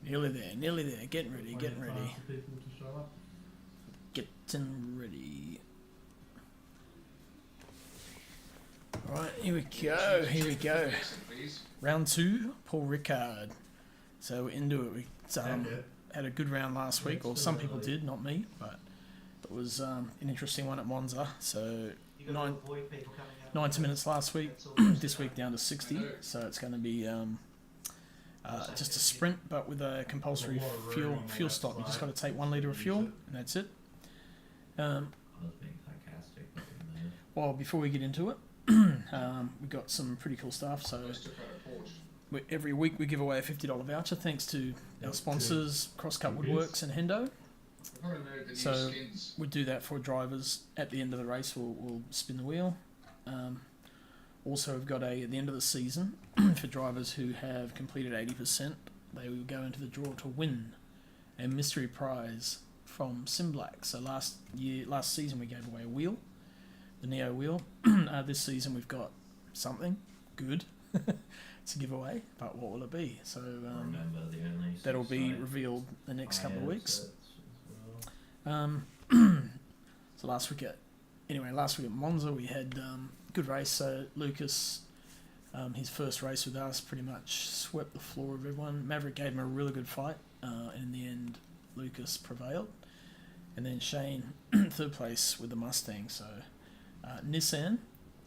Nearly there, nearly there. Getting ready, getting ready. Getting ready. Alright, here we go, here we go. Round 2, Paul Ricard. So we're into it. We had a good round last week, or some people did, not me, but it was an interesting one at Monza. So 90 minutes last week, this week down to 60, so it's going to be just a sprint, but with a compulsory fuel stop. You just got to take 1 litre of fuel, and that's it. Well, before we get into it, we've got some pretty cool stuff. So every week we give away a $50 voucher thanks to our sponsors, Crosscut Woodworks and Hendo. So we do that for drivers. At the end of the race, we'll spin the wheel. Also, we've got at the end of the season, for drivers who have completed 80%, they will go into the draw to win a mystery prize from Simblack. So last season we gave away a wheel, the Neo wheel. This season we've got something good to give away, but what will it be? So that'll be revealed the next couple of weeks. So last week at Monza we had good race. So Lucas, his first race with us, pretty much swept the floor of everyone. Maverick gave him a really good fight, and in the end Lucas prevailed. And then Shane, third place with the Mustang. So Nissan,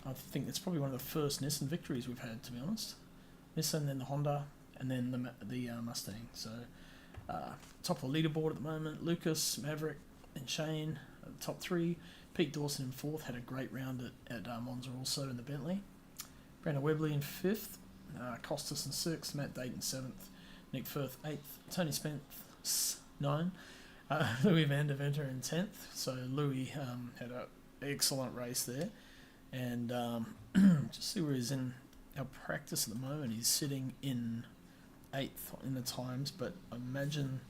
I think it's probably one of the first Nissan victories we've had, to be honest. Nissan, then the Honda, and then the Mustang. So top of the leaderboard at the moment, Lucas, Maverick and Shane at the top 3. Pete Dawson in 4th, had a great round at Monza also in the Bentley. Brandon Webley in 5th, Costas in 6th, Matt Dayton 7th, Nick Firth 8th, Tony Spence 9th, Louis Van der Venter in 10th. So Louis had an excellent race there. And just see where he's in our practice at the moment. He's sitting in 8th in the times, but I imagine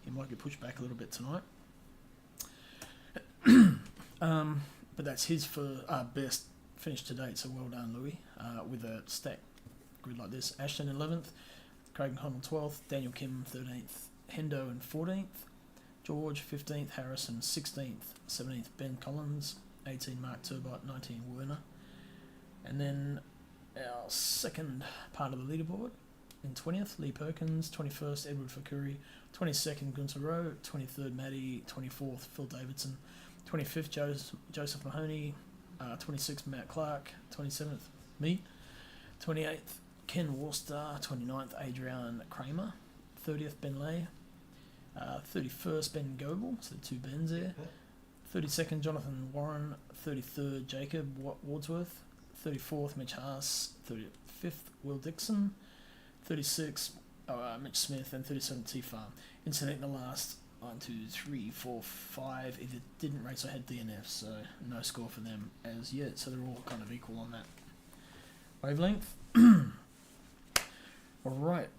he might get pushed back a little bit tonight. But that's his best finish to date, so well done, Louis, with a stacked grid like this. Ashton 11th, Craig Connell 12th, Daniel Kim 13th, Hendo in 14th, George 15th, Harrison 16th, 17th, Ben Collins, 18 Mark Turbot, 19 Werner. And then our second part of the leaderboard, in 20th, Lee Perkins, 21st, Edward Fakuri, 22nd, Gunther Rowe, 23rd, Maddie, 24th, Phil Davidson, 25th, Joseph Mahoney, 26th, Matt Clark, 27th, me, 28th, Ken Worcester, 29th, Adrian Kramer, 30th, Ben Lay, 31st, Ben Goebel, so 2 Bens there, 32nd, Jonathan Warren, 33rd, Jacob Wardsworth, 34th, Mitch Haas, 35th, Will Dixon, 36th, Mitch Smith, and 37th, T-Farm. Incident in the last 1, 2, 3, 4, 5 either didn't race or had DNF, so no score for them as yet, so they're all kind of equal on that wavelength. Alright,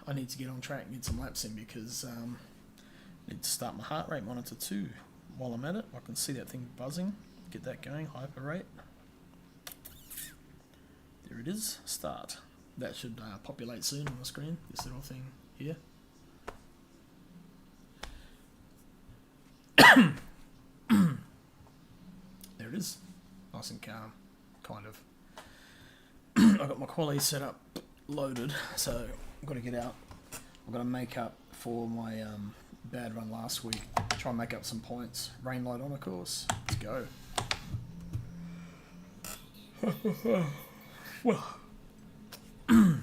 I need to get on track and get some laps in because I need to start my heart rate monitor too. While I'm at it, I can see that thing buzzing. Get that going, hyper rate. There it is, start. That should populate soon on the screen, this little thing here. There it is, nice and calm, kind of. I've got my quali set up, loaded, so I've got to get out. I've got to make up for my bad run last week. Try and make up some points. Rain light on, of course. Let's go. Well, so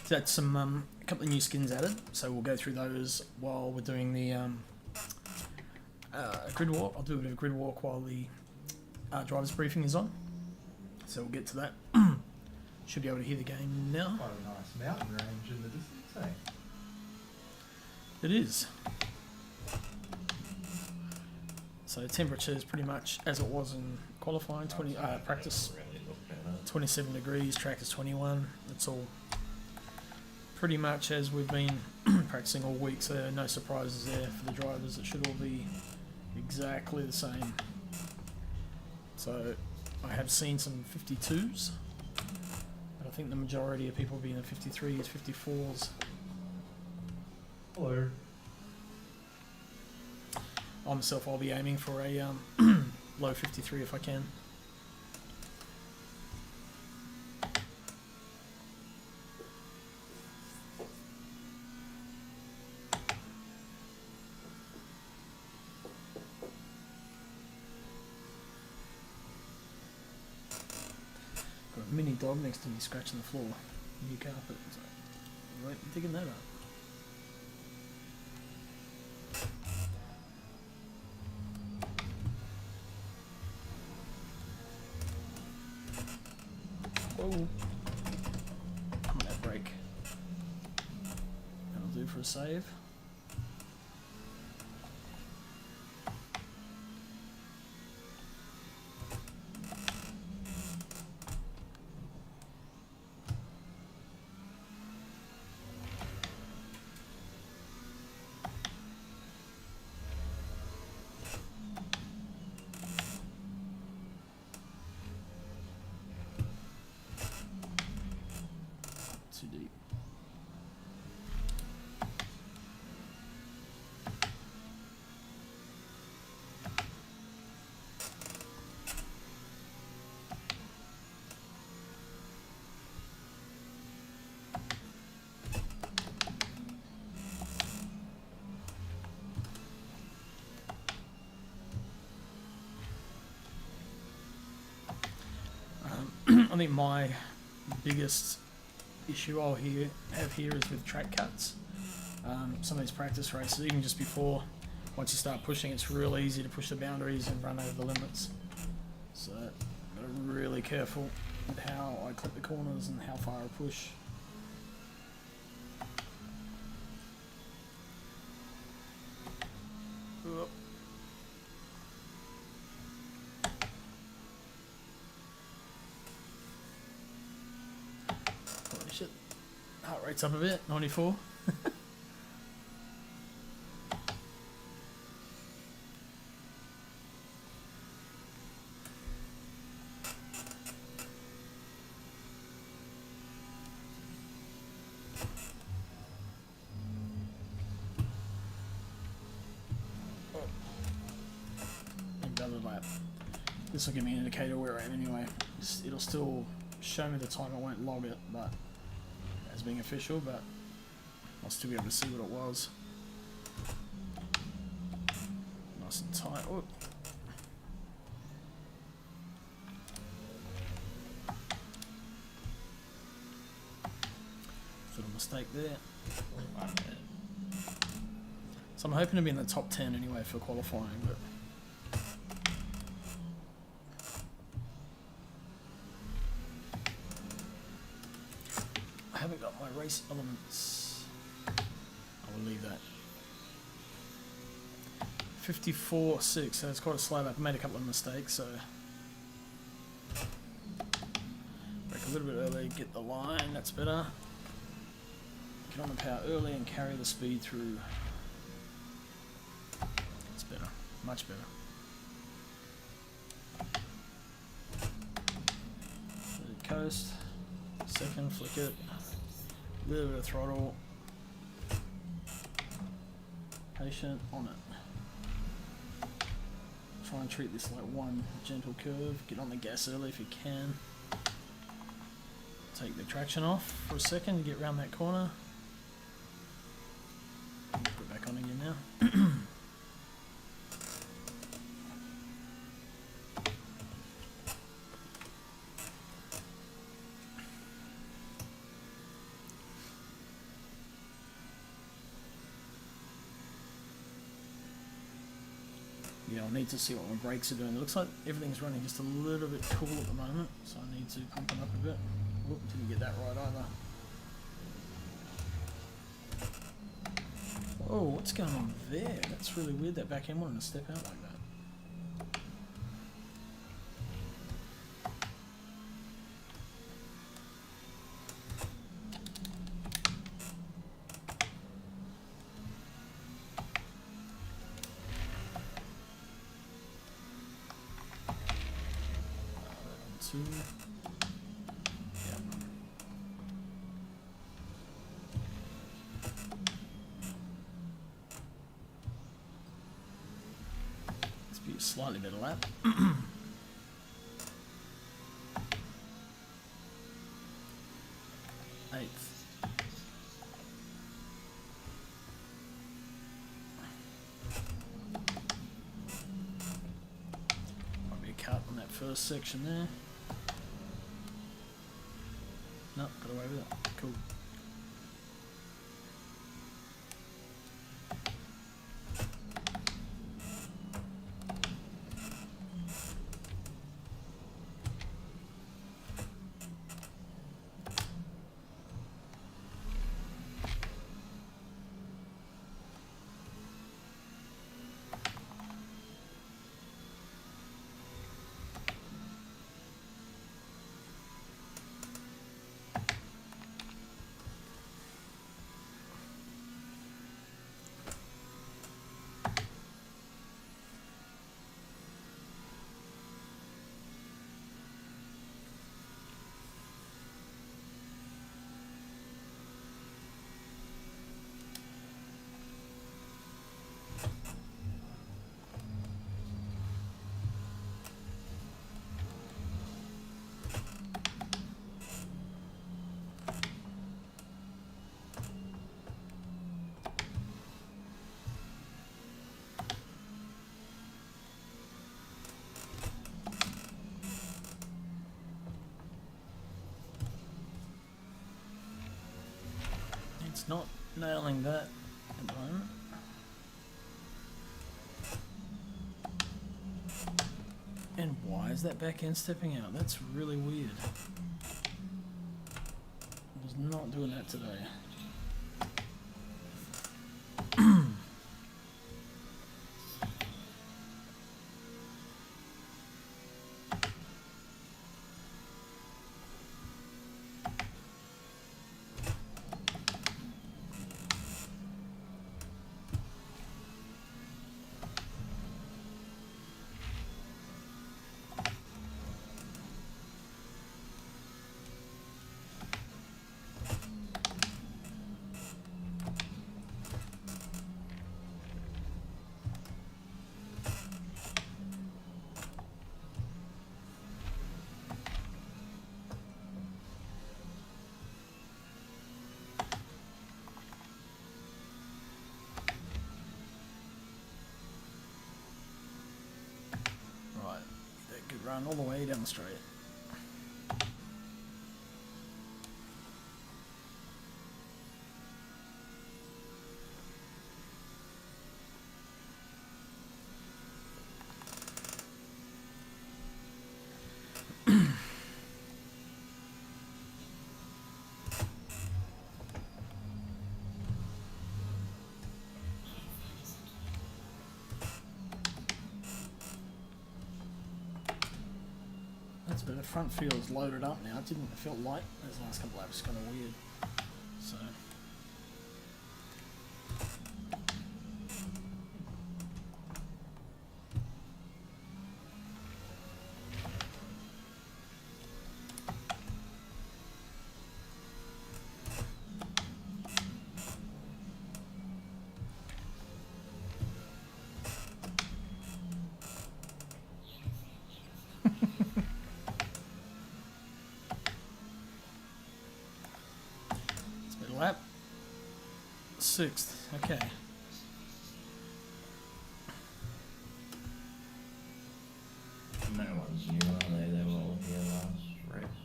that's some a couple of new skins added. So we'll go through those while we're doing the grid walk. I'll do a bit of a grid walk while the driver's briefing is on. So we'll get to that. Should be able to hear the game now. Quite a nice mountain range in the distance, eh? It is. So temperature is pretty much as it was in qualifying. Practice 27 degrees. Track is 21. It's all pretty much as we've been practicing all week. So no surprises there for the drivers. It should all be exactly the same. So I have seen some 52s. But I think the majority of people will be in the 53s, 54s. Hello. I myself, I'll be aiming for a low 53 if I can. Got a mini dog next to me scratching the floor. New carpet. So, right, digging that up. Whoa. Come on, that break. That'll do for a save. Too deep. I think my biggest issue I'll have here is with track cuts. Some of these practice races, even just before, once you start pushing, it's real easy to push the boundaries and run over the limits. So, I'm really careful with how I clip the corners and how far I push. Oop. Holy shit. Heart rate's up a bit, 94. Another lap. This will give me an indicator where I am anyway. It'll still show me the time, I won't log it, but as being official, but I'll still be able to see what it was. Nice and tight. Oh. Little mistake there. So I'm hoping to be in the top 10 anyway for qualifying, but I haven't got my race elements. I will leave that. 54.6, so it's quite a slow lap. I made a couple of mistakes, so break a little bit early, get the line, that's better. Get on the power early and carry the speed through. It's better, much better. Coast, second, flick it. Little bit of throttle, patient on it. Try and treat this like one gentle curve. Get on the gas early if you can. Take the traction off for a second to get around that corner. Put it back on again now. Yeah, I'll need to see what my brakes are doing. It looks like everything's running just a little bit cool at the moment, so I need to pump it up a bit. Whoop, didn't get that right either. Oh, what's going on there? That's really weird, that back end wanted to step out like that. Two. Yep. Be a slightly better lap. Eighth. Might be a cut on that first section there. Nope, got away with it. Cool. It's not nailing that at the moment. And why is that back end stepping out? That's really weird. I was not doing that today. Run all the way down the straight. But the front feels loaded up now. It felt light those last couple laps, kind of weird. So lap 6th. Okay. No one's new, are they? They were all here last race.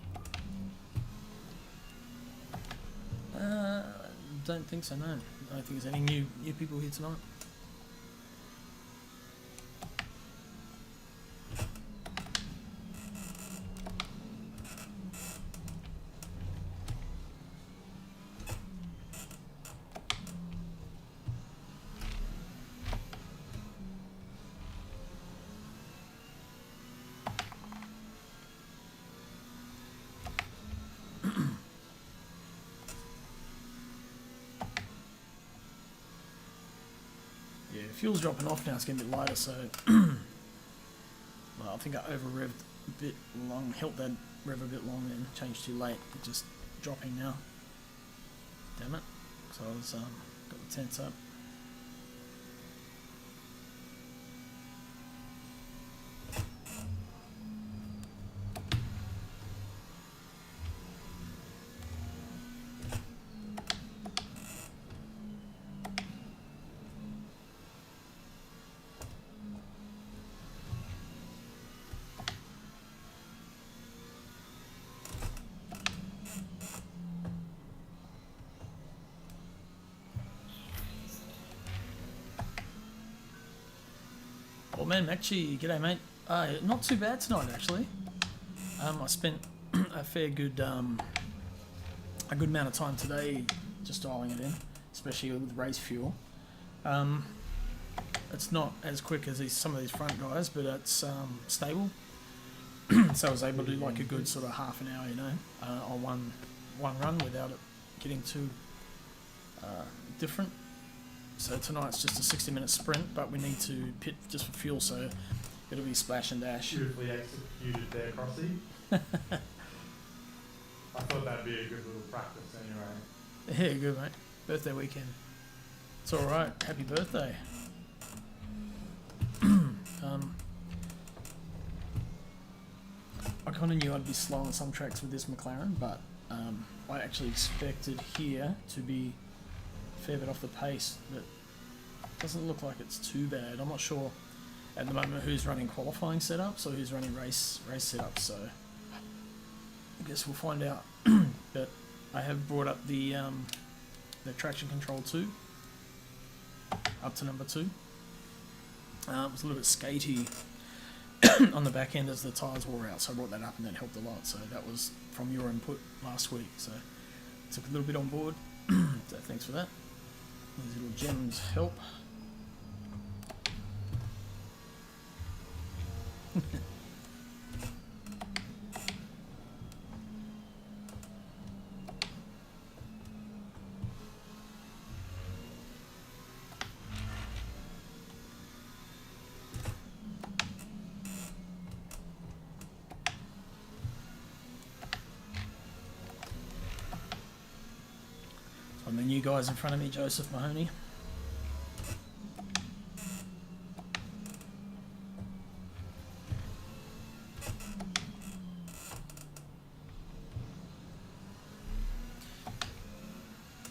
Don't think so. No, I don't think there's any new people here tonight. Fuel's dropping off now, it's getting a bit lighter, so well, I think I over revved a bit long, helped that rev a bit long and changed too late. It's just dropping now. Damn it. So I was got the tents up. Well, man, Macchi, g'day, mate. Not too bad tonight, actually. I spent a good amount of time today just dialing it in, especially with race fuel. It's not as quick as some of these front guys, but it's stable. So I was able to do like a good sort of half an hour, on one run without it getting too different. So tonight's just a 60-minute sprint, but we need to pit just for fuel, so it'll be splash and dash. Beautifully executed there, Crossy. I thought that'd be a good little practice anyway. Yeah, good, mate. Birthday weekend. It's all right. Happy birthday. I kind of knew I'd be slow on some tracks with this McLaren, but I actually expected here to be a fair bit off the pace, but it doesn't look like it's too bad. I'm not sure at the moment who's running qualifying setups or who's running race setups, so I guess we'll find out. But I have brought up the traction control 2 up to number 2. It was a little bit skatey on the back end as the tyres wore out, so I brought that up and that helped a lot. So that was from your input last week, so took a little bit on board. So thanks for that. These little gems help. And the new guys in front of me, Joseph Mahoney.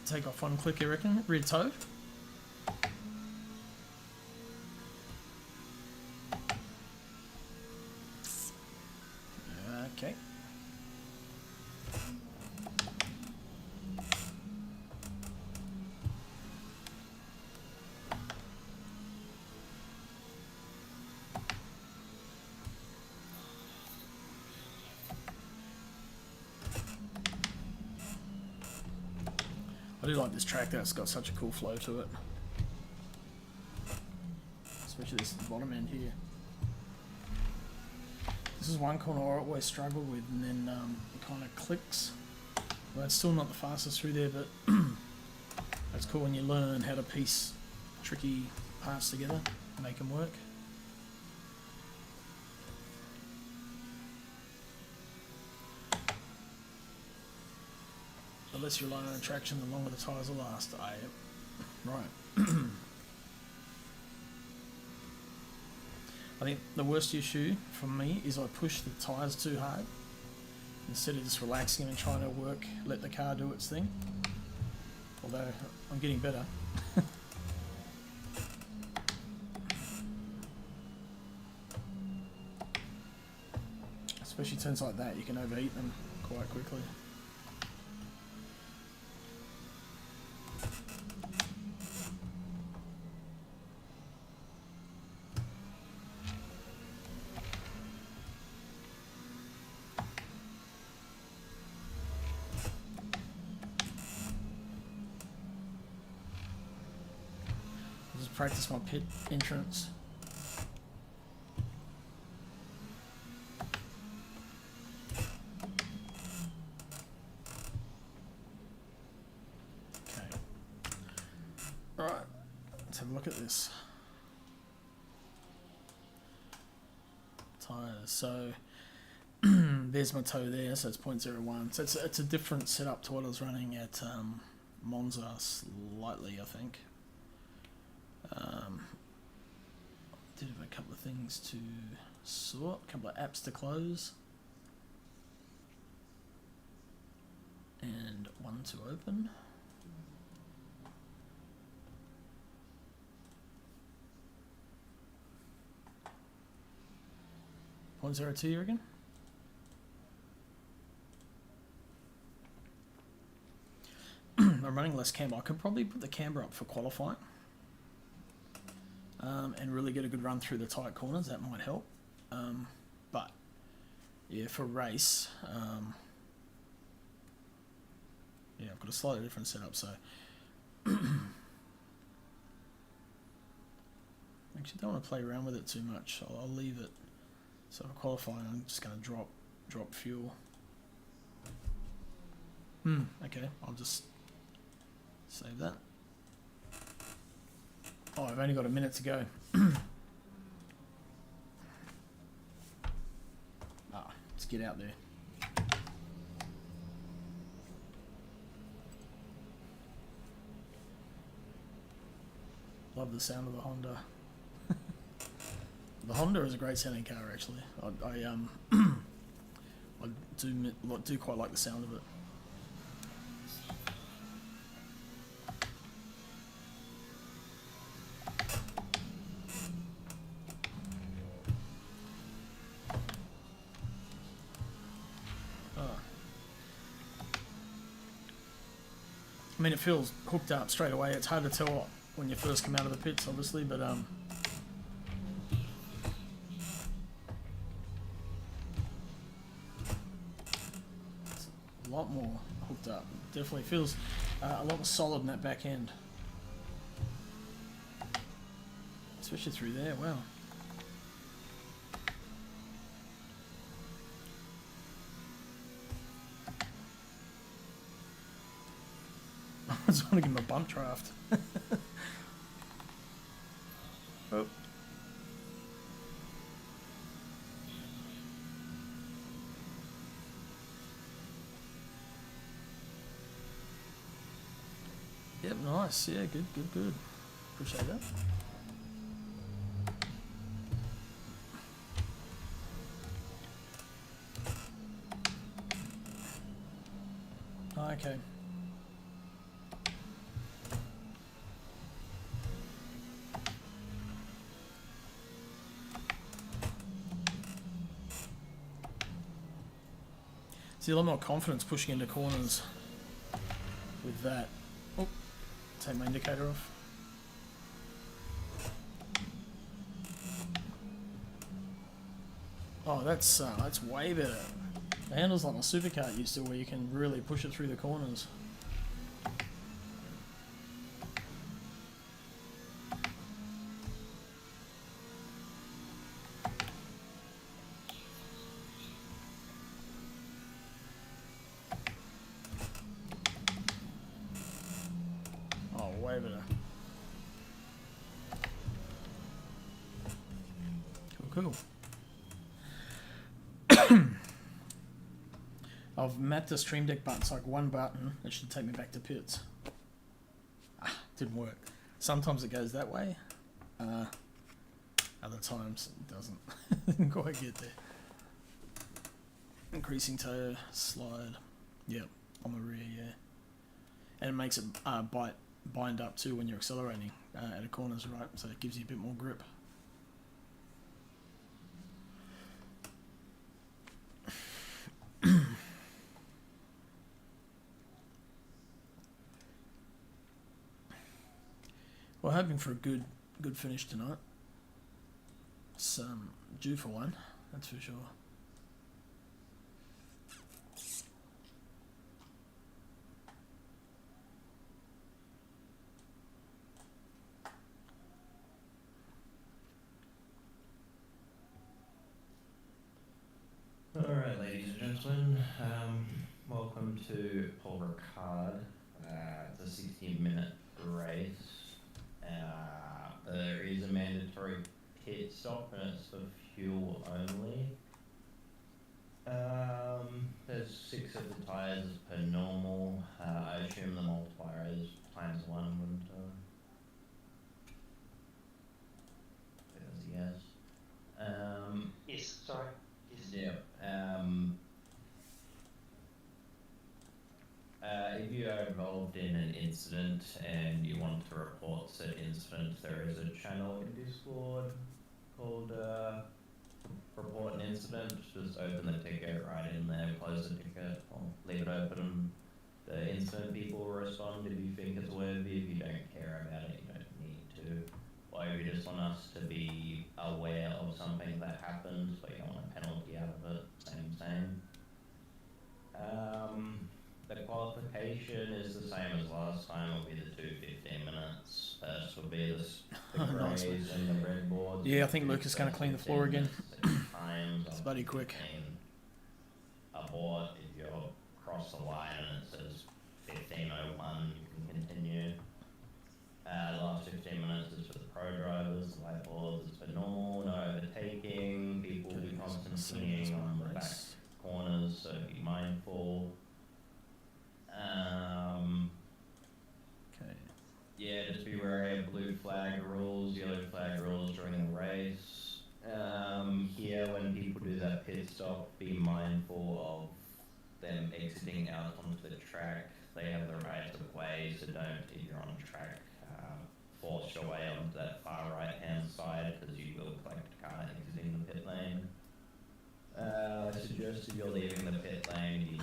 Take off one click, you reckon? Rear toe. Okay. I do like this track, that's got such a cool flow to it. Especially this bottom end here. This is one corner I always struggle with, and then it kind of clicks. Well, it's still not the fastest through there, but that's cool when you learn how to piece tricky parts together and make them work. The less you rely on traction, the longer the tyres will last. Right. I think the worst issue for me is I push the tyres too hard instead of just relaxing and trying to let the car do its thing. Although I'm getting better. Especially turns like that, you can overheat them quite quickly. Practice my pit entrance. Okay. Alright, let's have a look at this. Tires. So there's my toe there, so it's 0.01. So it's a different setup to what I was running at Monza slightly, I think. Did have a couple of things to sort, a couple of apps to close, and one to open. .02, you reckon? I'm running less camber. I could probably put the camber up for qualifying. and really get a good run through the tight corners. That might help. But yeah, for race, yeah, I've got a slightly different setup. So actually, don't want to play around with it too much. I'll leave it. So for qualifying, I'm just going to drop fuel. Okay, I'll just save that. Oh, I've only got a minute to go. Let's get out there. Love the sound of the Honda. The Honda is a great sounding car, actually. I do quite like the sound of it. I mean, it feels hooked up straight away. It's hard to tell when you first come out of the pits, obviously, but it's a lot more hooked up. Definitely feels a lot more solid in that back end, especially through there. Wow. I just want to give him a bump draft. Oh. Yep, nice. Yeah, good. Appreciate that. Okay. See, a lot more confidence pushing into corners with that. Oh, take my indicator off. Oh, that's way better. The handle's like my supercar used to, where you can really push it through the corners. Way better. Cool. I've mapped the stream deck button. It's like one button. It should take me back to pits. Didn't work. Sometimes it goes that way. Other times it doesn't. Didn't quite get there. Increasing toe slide. Yep, on the rear, yeah. And it makes it bind up too when you're accelerating at a corners, right? So it gives you a bit more grip. Well, hoping for a good finish tonight. It's due for one, that's for sure. Alright, ladies and gentlemen, welcome to Paul Ricard. It's a 60-minute race. There is a mandatory pit stop and it's for fuel only. There's 6 of the tyres as per normal. I assume the multiplier is times 1, wouldn't yes. Yes, sorry. Yeah. If you are involved in an incident and you want to report said incident, there is a channel in Discord called Report an Incident. Just open the ticket right in there, close the ticket, or leave it open. The incident people will respond if you think it's worthy. If you don't care about it, you don't need to. or you just want us to be aware of something that happened, but you don't want a penalty out of it, same. The qualification is the same as last time, it'll be the 2 15 minutes. First will be the Nice greys and the red boards. Yeah, I think Luke is going to clean the floor again. Times It's bloody quick. Abort if you're across the line and it says 15:01, you can continue. The last 15 minutes is for the pro drivers, the whiteboards is for normal, no overtaking, people will be concentrating on the back corners, so be mindful. Okay. Yeah, just be wary of blue flag rules, yellow flag rules during the race. Here, when people do that pit stop, be mindful of them exiting out onto the track. They have the right of way, so don't, if you're on track, force your way onto that far right hand side because you will collect a car exiting the pit lane. I suggest if you're leaving the pit lane, you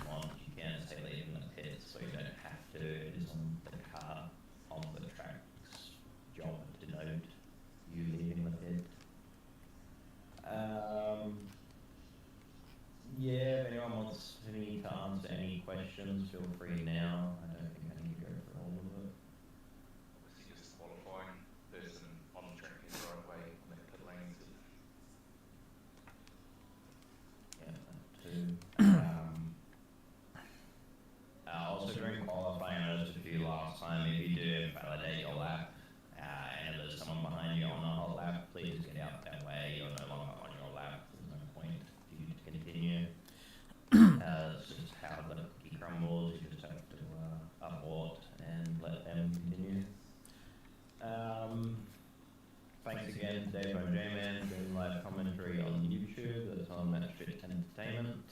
can say leaving the pit, so you don't have to. It is on the car on the track's job to note you leaving the pit. Yeah, if anyone wants me to answer any questions, feel free now. I don't think I need to go for all of it. Obviously, just qualifying person on track in the right way on that pit lane. Yeah, that too. Also during qualifying, I noticed a few last time, if you do validate your lap, and there's someone behind you on a hot lap, please get out that way. You're no longer on your lap. There's no point for you to continue. It's just how the cookie crumbles. You just have to abort and let them continue. Thanks again to Dave and J-Man doing live commentary on YouTube. That's on Matchfit Entertainment.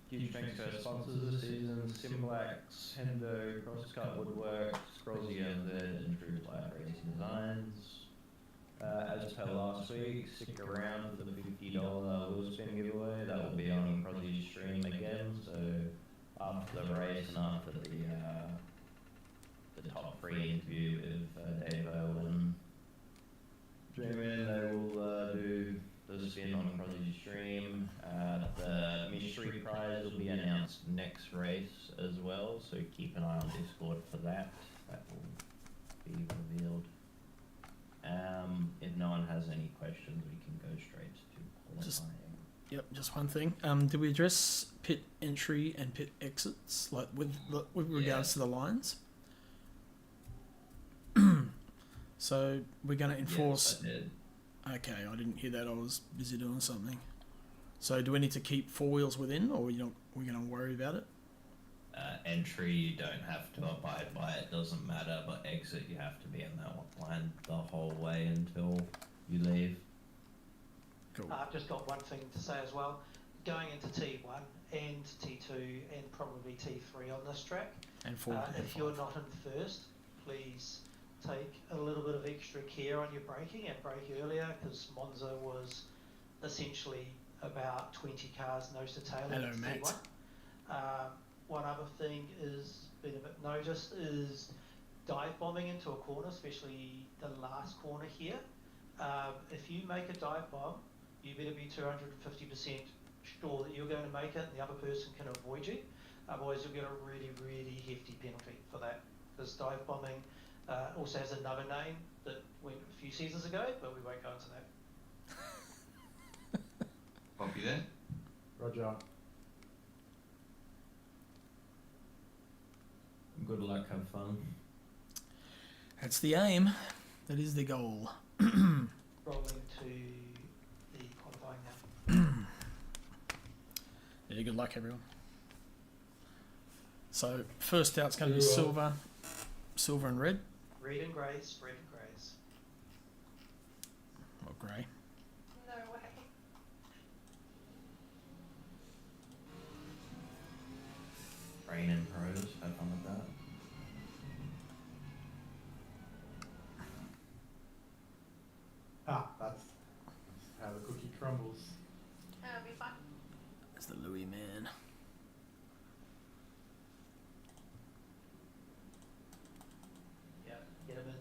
Huge thanks to our sponsors this season: Simplex, Hendo, Crosscut Woodworks, Scrollsy NZ, and True Flight Racing Designs. As per last week, stick around for the $50 wheel spin giveaway. That will be on Crossy's stream again. So after the race and after the top 3 interview with Dave and J-Man, they will do the spin on Crossy's stream. The mystery prize will be announced next race as well, so keep an eye on Discord for that. That will be revealed. If no one has any questions, we can go straight to qualifying. Yep, just one thing. Did we address pit entry and pit exits, like with regards to the lines? So we're going to enforce. Yes, I did. Okay, I didn't hear that. I was busy doing something. So do we need to keep 4 wheels within, or we're going to worry about it? Entry, you don't have to abide by it, doesn't matter, but exit, you have to be in that line the whole way until you leave. Cool. I've just got one thing to say as well. Going into T1 and T2 and probably T3 on this track, And 4. if you're not in first, please take a little bit of extra care on your braking and brake earlier, because Monza was essentially about 20 cars nose to tail in T1. One other thing is been a bit noticed is dive bombing into a corner, especially the last corner here. If you make a dive bomb, you better be 250% sure that you're going to make it and the other person can avoid you. Otherwise you'll get a really, really hefty penalty for that. Because dive bombing also has another name that went a few seasons ago, but we won't go into that. Copy that. Roger. Good luck, have fun. That's the aim. That is the goal. Rolling to the qualifying now. Yeah, good luck, everyone. So first out's going to be Very well. silver and red, Red and greys, red and greys. or grey. No way. Rain and pros, have fun with that. That's how the cookie crumbles. That'll be fun. That's the Louis man. Yeah, get them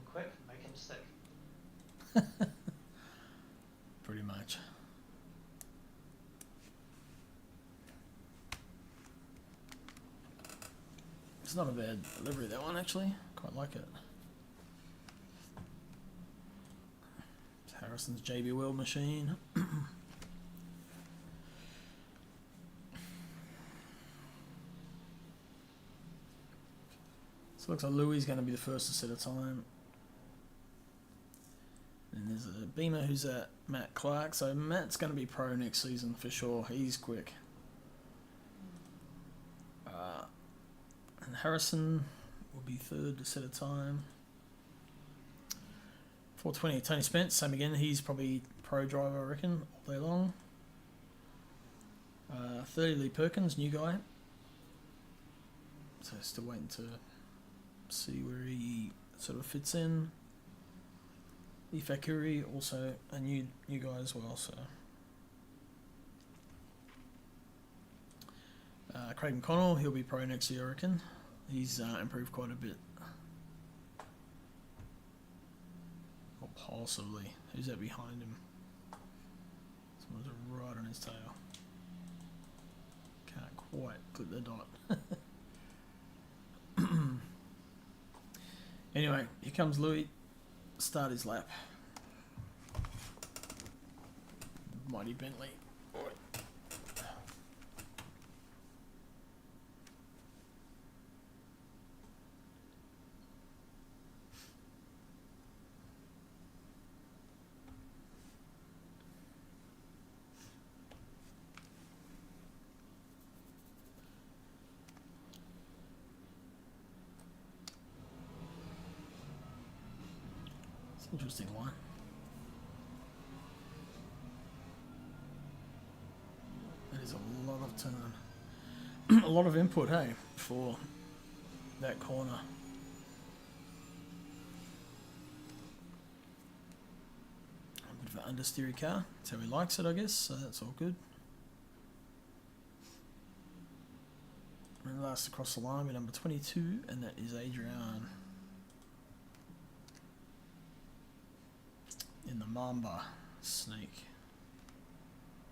It's not a bad delivery, that one, actually. Quite like it. It's Harrison's JB Weld machine. So it looks like Louis going to be the first to set a time. And there's a Beamer who's at Matt Clark. So Matt's going to be pro next season for sure. He's quick. And Harrison will be third to set a time. 420, Tony Spence, same again. He's probably pro driver, I reckon, all day long. 30, Lee Perkins, new guy. So still waiting to see where he sort of fits in. Ifakuri, also a new guy as well. So Craig McConnell, he'll be pro next year, I reckon. He's improved quite a bit. Or possibly. Who's that behind him? Someone's right on his tail. Can't quite clip the dot. Anyway, here comes Louis. Start his lap. Mighty Bentley. Interesting one. That is a lot of turn. A lot of input, hey, for that corner. A bit of an understeery car. That's how he likes it, I guess, so that's all good. And last across the line with number 22, and that is Adrian. In the Mamba Snake.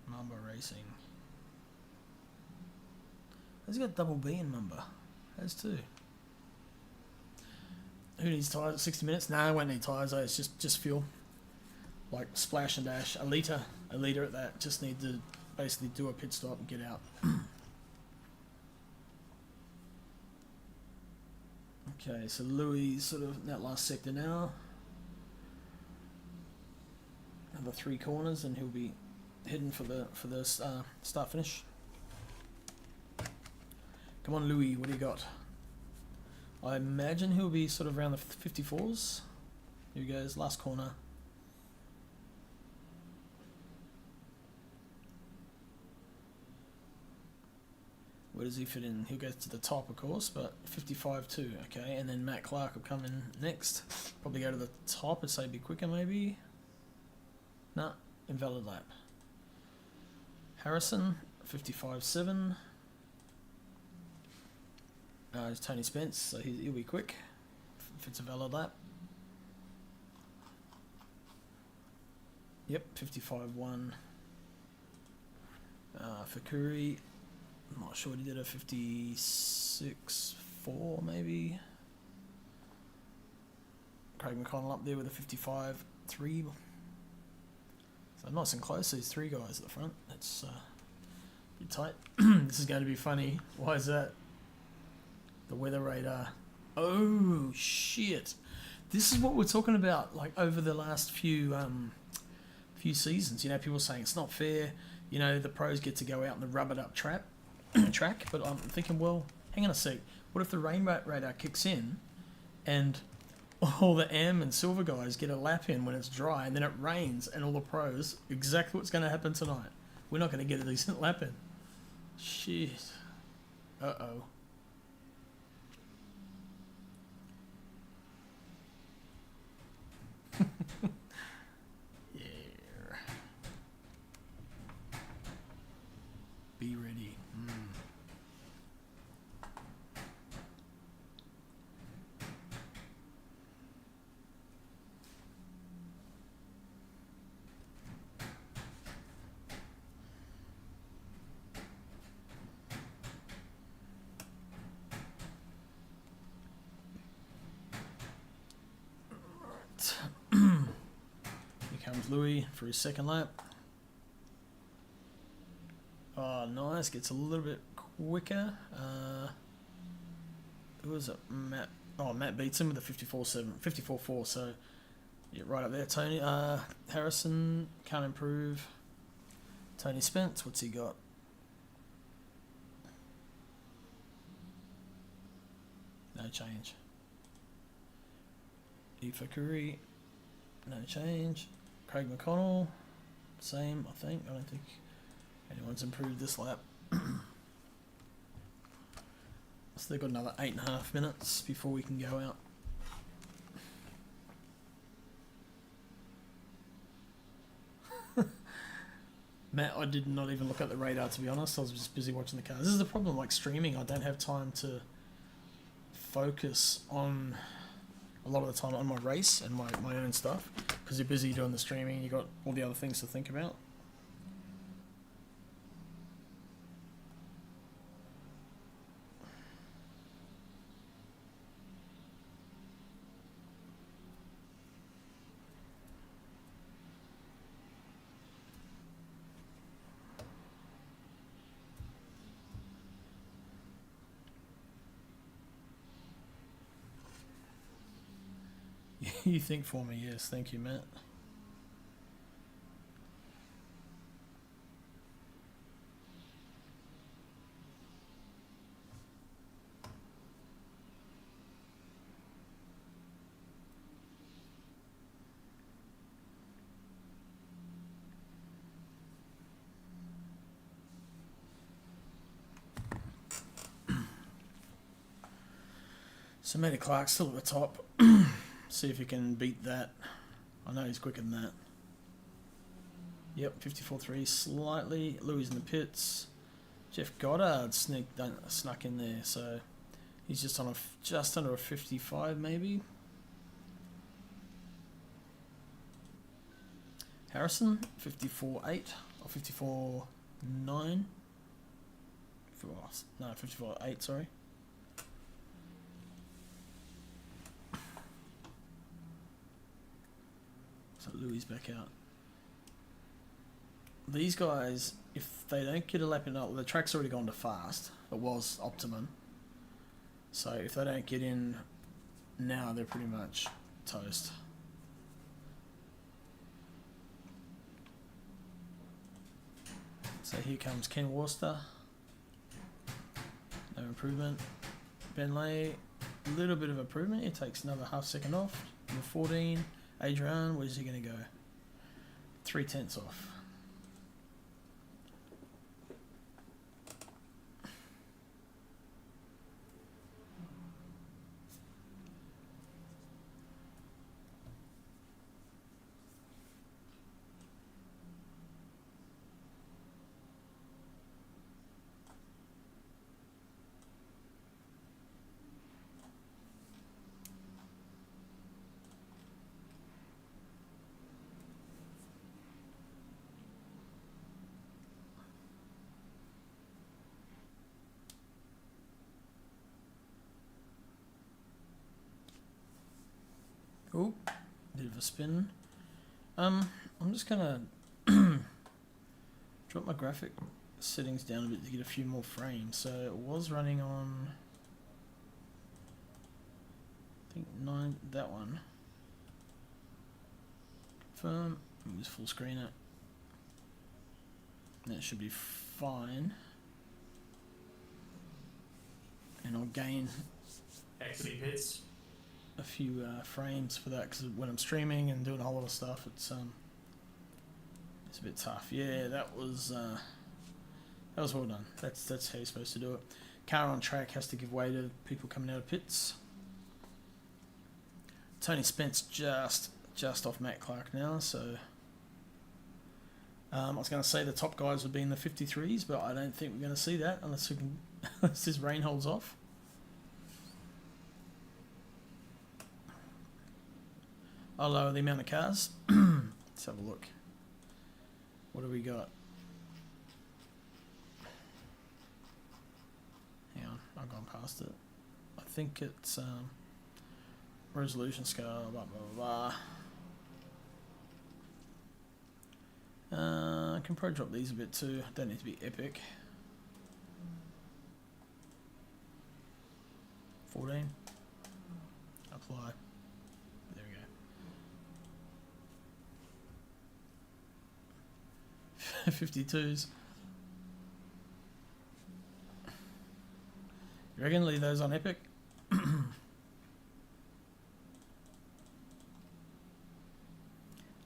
Mamba Racing. Has he got double B in Mamba? Has too. Who needs tyres at 60 minutes? Nah, I won't need tyres, it's just fuel. Like splash and dash. A litre at that. Just need to basically do a pit stop and get out. Okay, so Louis sort of in that last sector now. The 3 corners, and he'll be heading for the start finish. Come on, Louis, what do you got? I imagine he'll be sort of around the 54s. Here he goes, last corner. Where does he fit in? He'll go to the top, of course, but 55 too. Okay, and then Matt Clark will come in next. Probably go to the top and say be quicker, maybe. Nah, invalid lap. Harrison, 55.7. It's Tony Spence, so he'll be quick if it's a valid lap. Yep, 55.1. Fakuri, I'm not sure what he did, a 56.4 maybe. Craig McConnell up there with a 55.3. So nice and close, these 3 guys at the front. That's pretty tight. This is going to be funny. Why is that? The weather radar. Oh, shit. This is what we're talking about, like, over the last few seasons. You know, people saying it's not fair. You know, the pros get to go out on the rubbered-up track. But I'm thinking, well, hang on a sec. What if the rain radar kicks in and all the AM and silver guys get a lap in when it's dry, and then it rains, and all the pros, exactly what's going to happen tonight. We're not going to get a decent lap in. Shit. Uh-oh. Yeah. Be ready. comes Louis for his second lap. Oh, nice. Gets a little bit quicker. Who was it? Matt. Oh, Matt beats him with a 54.4. So, yeah, right up there, Tony. Harrison can't improve. Tony Spence, what's he got? No change. Aoife Curry, no change. Craig McConnell, same, I think. I don't think anyone's improved this lap. So they've got another 8.5 minutes before we can go out. Matt, I did not even look at the radar, to be honest. I was just busy watching the cars. This is the problem, like streaming, I don't have time to focus on a lot of the time on my race and my own stuff, because you're busy doing the streaming, you got all the other things to think about. You think for me, yes. Thank you, Matt. So Matty Clark's still at the top. See if he can beat that. I know he's quicker than that. Yep, 54.3 slightly. Louis in the pits. Jeff Goddard snuck in there, so he's just on just under a 55 maybe. Harrison 54.8 or 54.9. No, 54.8. Sorry. So Louis back out. These guys, if they don't get a lap in, the track's already gone to fast. It was optimum. So if they don't get in now, they're pretty much toast. So here comes Ken Worcester. No improvement. Ben Lay, a little bit of improvement. It takes another half second off. Number 14. Adrian, where's he going to go? 0.3 off. Oh, bit of a spin. I'm just gonna drop my graphic settings down a bit to get a few more frames. So it was running on, I think 9. That one. Confirm. Let me just full screen it. That should be fine. And I'll gain Exiting pits. a few frames for that, because when I'm streaming and doing a whole lot of stuff, it's a bit tough. Yeah, that was well done. That's how you're supposed to do it. Car on track has to give way to people coming out of pits. Tony Spence just off Matt Clark now, so I was going to say the top guys would be in the 53s, but I don't think we're going to see that unless we can unless this rain holds off. I'll lower the amount of cars. Let's have a look. What do we got? Hang on, I've gone past it. I think it's resolution scale, blah, blah, blah, blah. can probably drop these a bit too. Don't need to be epic. 14. Apply. There we go. 52s. You reckon leave those on epic?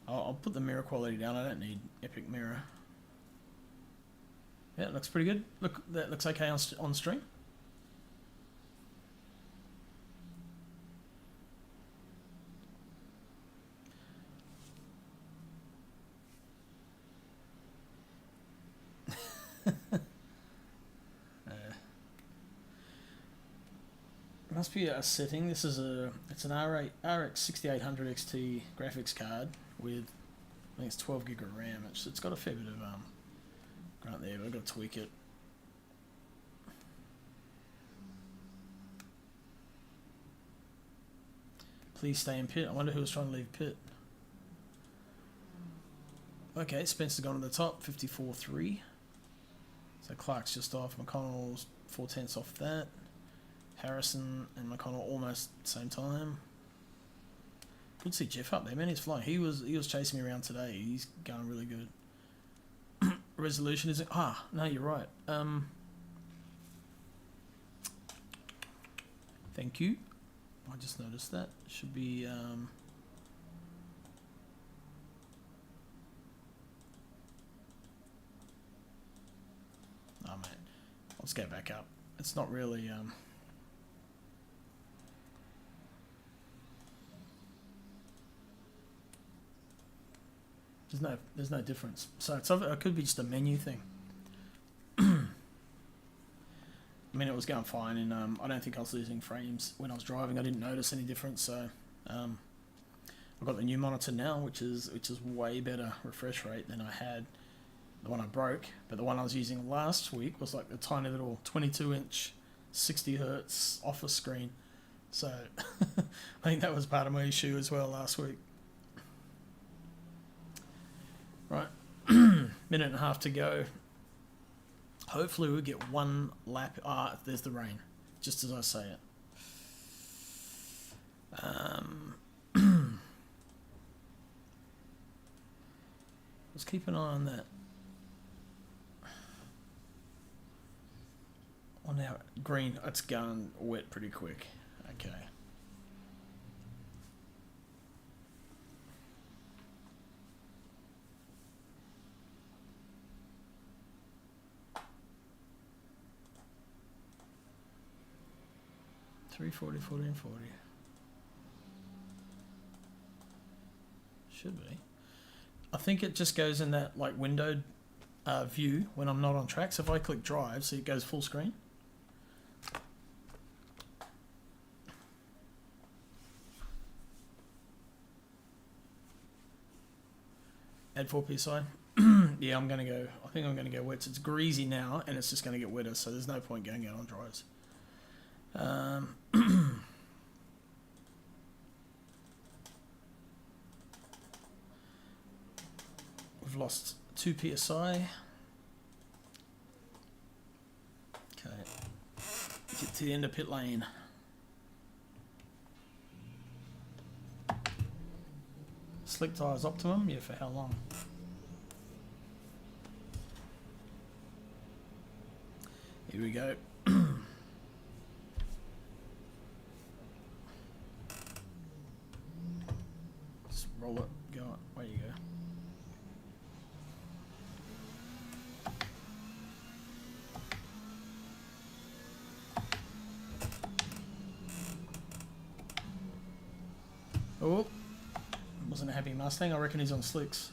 I'll put the mirror quality down. I don't need epic mirror. Yeah, it looks pretty good. Look, that looks okay on stream. Must be a setting. This is it's an RX 6800 XT graphics card with, I think it's 12 gig of RAM. It's got a fair bit of grunt there, but I've got to tweak it. Please stay in pit. I wonder who was trying to leave pit. Okay, Spencer's gone to the top, 54.3. So Clark's just off. McConnell's 4/10 off that. Harrison and McConnell almost same time. Good to see Jeff up there, man. He's flying. He was chasing me around today. He's going really good. Resolution isn't. No, you're right. Thank you. I just noticed that. Should be. Oh man, let's go back up. It's not really. There's no difference. So it could be just a menu thing. I mean, it was going fine, and I don't think I was losing frames when I was driving. I didn't notice any difference. So I've got the new monitor now, which is way better refresh rate than I had. The one I broke, but the one I was using last week was like the tiny little 22-inch, 60 hertz office screen. So I think that was part of my issue as well last week. Right, minute and a half to go. Hopefully we'll get one lap. There's the rain, just as I say it. Let's keep an eye on that. Oh, now green. It's gone wet pretty quick. Okay. $340, 1440. Should be. I think it just goes in that like windowed view when I'm not on track. So if I click drive, see it goes full screen. Add 4 PSI. Yeah, I'm gonna go. I think I'm gonna go wet. It's greasy now, and it's just gonna get wetter. So there's no point going out on dries. We've lost 2 PSI. Okay. Get to the end of pit lane. Slick tyres optimum? Yeah, for how long? Here we go. Just roll it, go on. Where you go. Oh, wasn't a happy Mustang. I reckon he's on slicks.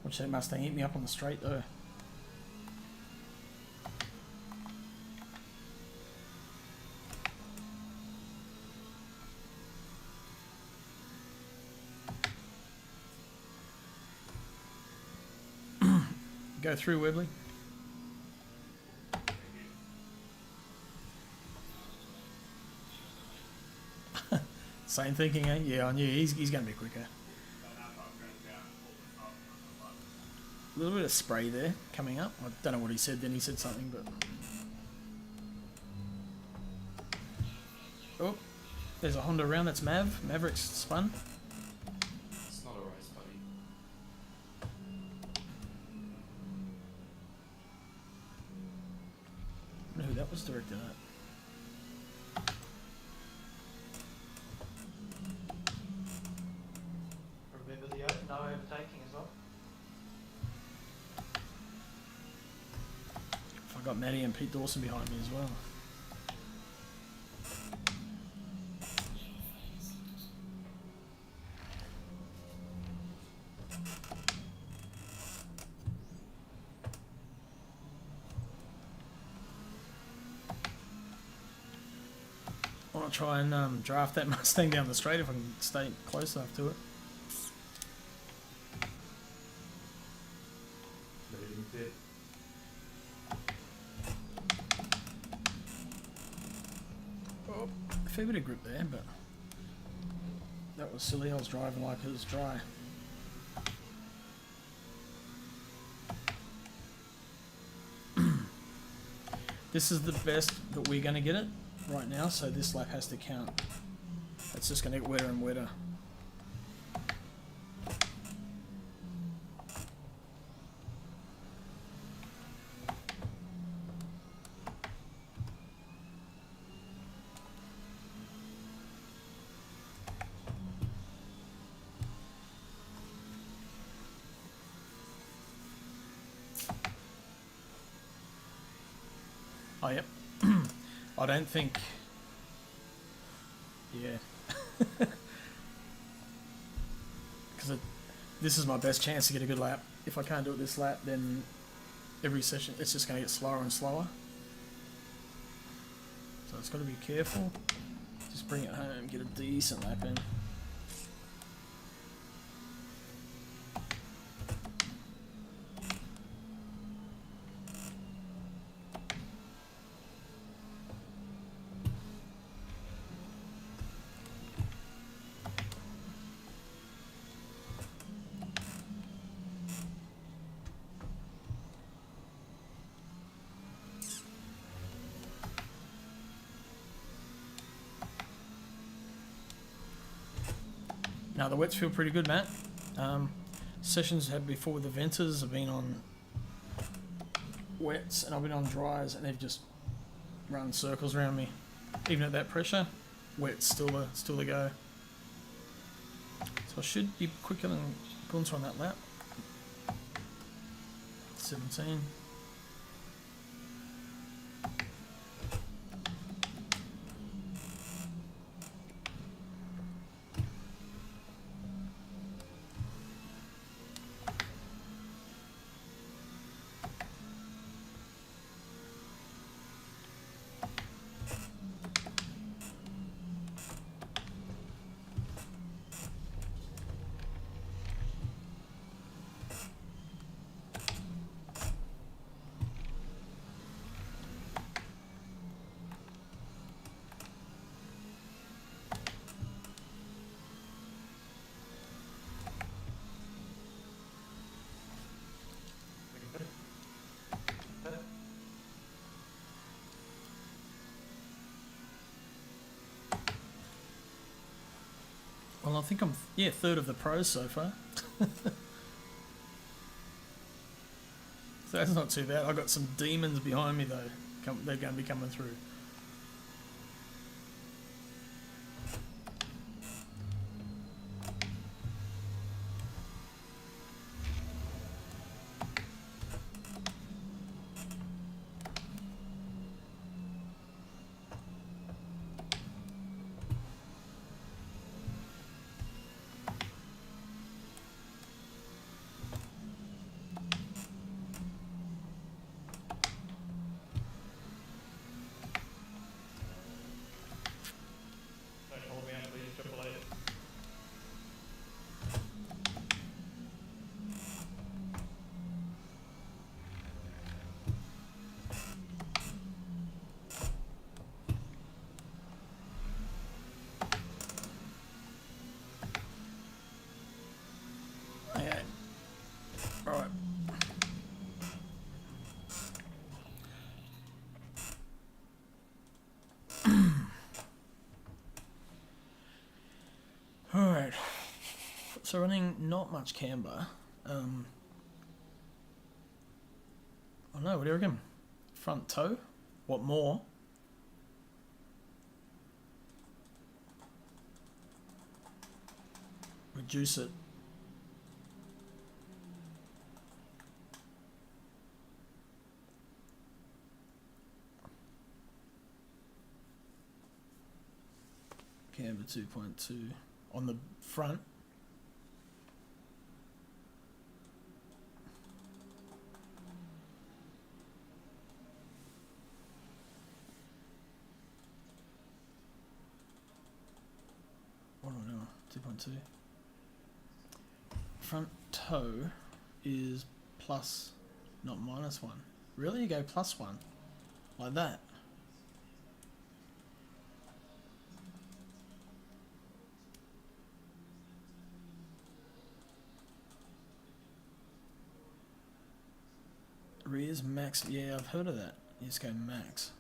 Watch that Mustang eat me up on the straight though. Go through, Webley. Same thinking, eh? Yeah, I knew he's going to be quicker. A little bit of spray there coming up. I don't know what he said then. He said something, but... Oh, there's a Honda around. That's Mav. Maverick's spun. It's not a race, buddy. I don't know who that was directed at. Remember the no overtaking as well. I got Maddie and Pete Dawson behind me as well. I want to try and draft that Mustang down the straight if I can stay close enough to it. Leading tip. Oh, a fair bit of grip there, but that was silly. I was driving like it was dry. This is the best that we're going to get it right now, so this lap has to count. It's just going to get wetter and wetter. Oh, yep. I don't think... Yeah. Because this is my best chance to get a good lap. If I can't do it this lap, then every session it's just going to get slower and slower. So it's got to be careful. Just bring it home, get a decent lap in. Now the wets feel pretty good, Matt. Sessions had before with the Venters have been on wets and I've been on dries and they've just run circles around me. Even at that pressure, wet's still the go. So I should be quicker than Gunter on that lap. 17. Well, I think I'm, third of the pros so far. So that's not too bad. I've got some demons behind me, though. They're going to be coming through. So running not much camber. Oh no, what do you reckon? Front toe? What more? Reduce it. Camber 2.2 on the front. What do I know? 2.2. Front toe is plus, not minus 1. Really? You go plus 1? Like that? Rears max. Yeah, I've heard of that. You just go max.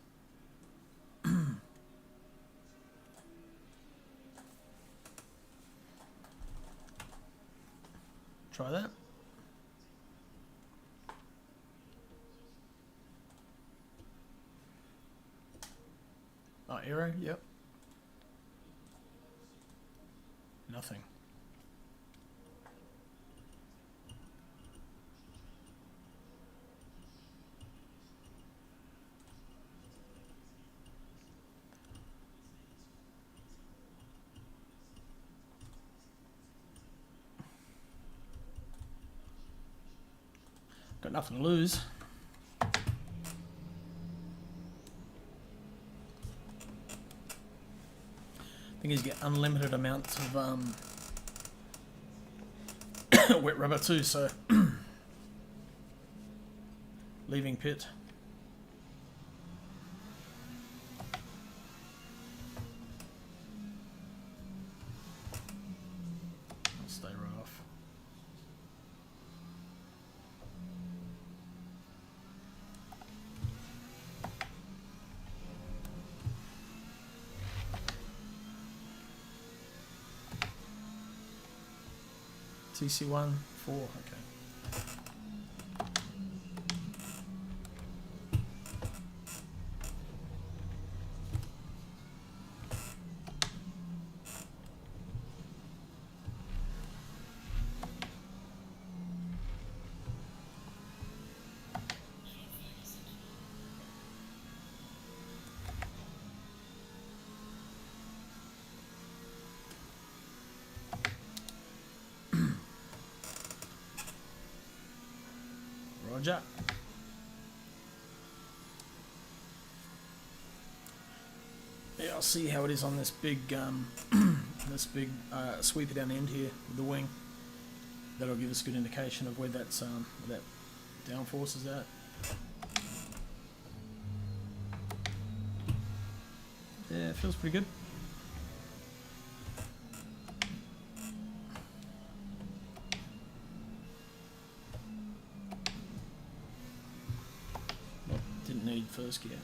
Try that. Oh, arrow, yep. Nothing. Got nothing to lose. Thing is, you get unlimited amounts of wet rubber too, so leaving pit. I'll stay right off. TC1, 4, okay. Roger. Yeah, I'll see how it is on this big, sweeper down the end here with the wing. That'll give us a good indication of where that's where that downforce is at. Yeah, it feels pretty good. Didn't need first gear.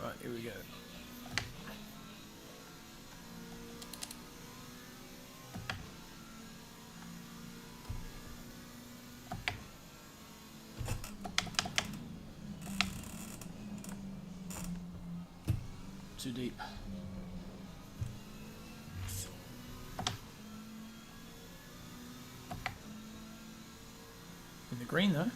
Right, here we go. Too deep. In the green though.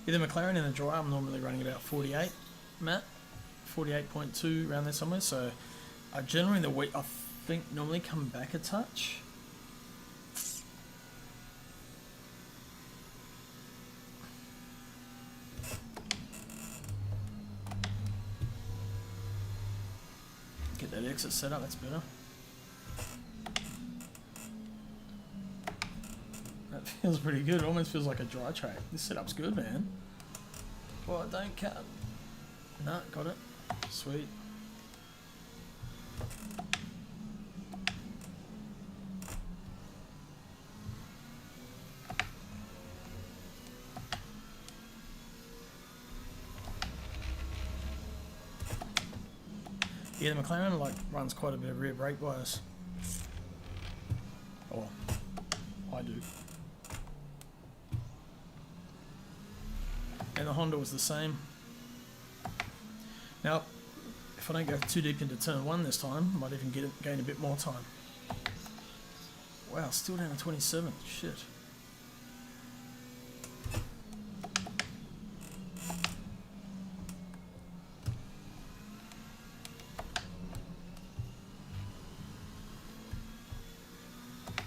Yeah, the McLaren in the dry, I'm normally running about 48, Matt. 48.2 around there somewhere. So I generally in the week, I think normally come back a touch. Get that exit set up, that's better. That feels pretty good. It almost feels like a dry track. This setup's good, man. Well, don't cut. No, got it. Sweet. Yeah, the McLaren like runs quite a bit of rear brake bias. Or I do. And the Honda was the same. Now, if I don't go too deep into turn 1 this time, I might even gain a bit more time. Wow, still down to 27. Shit.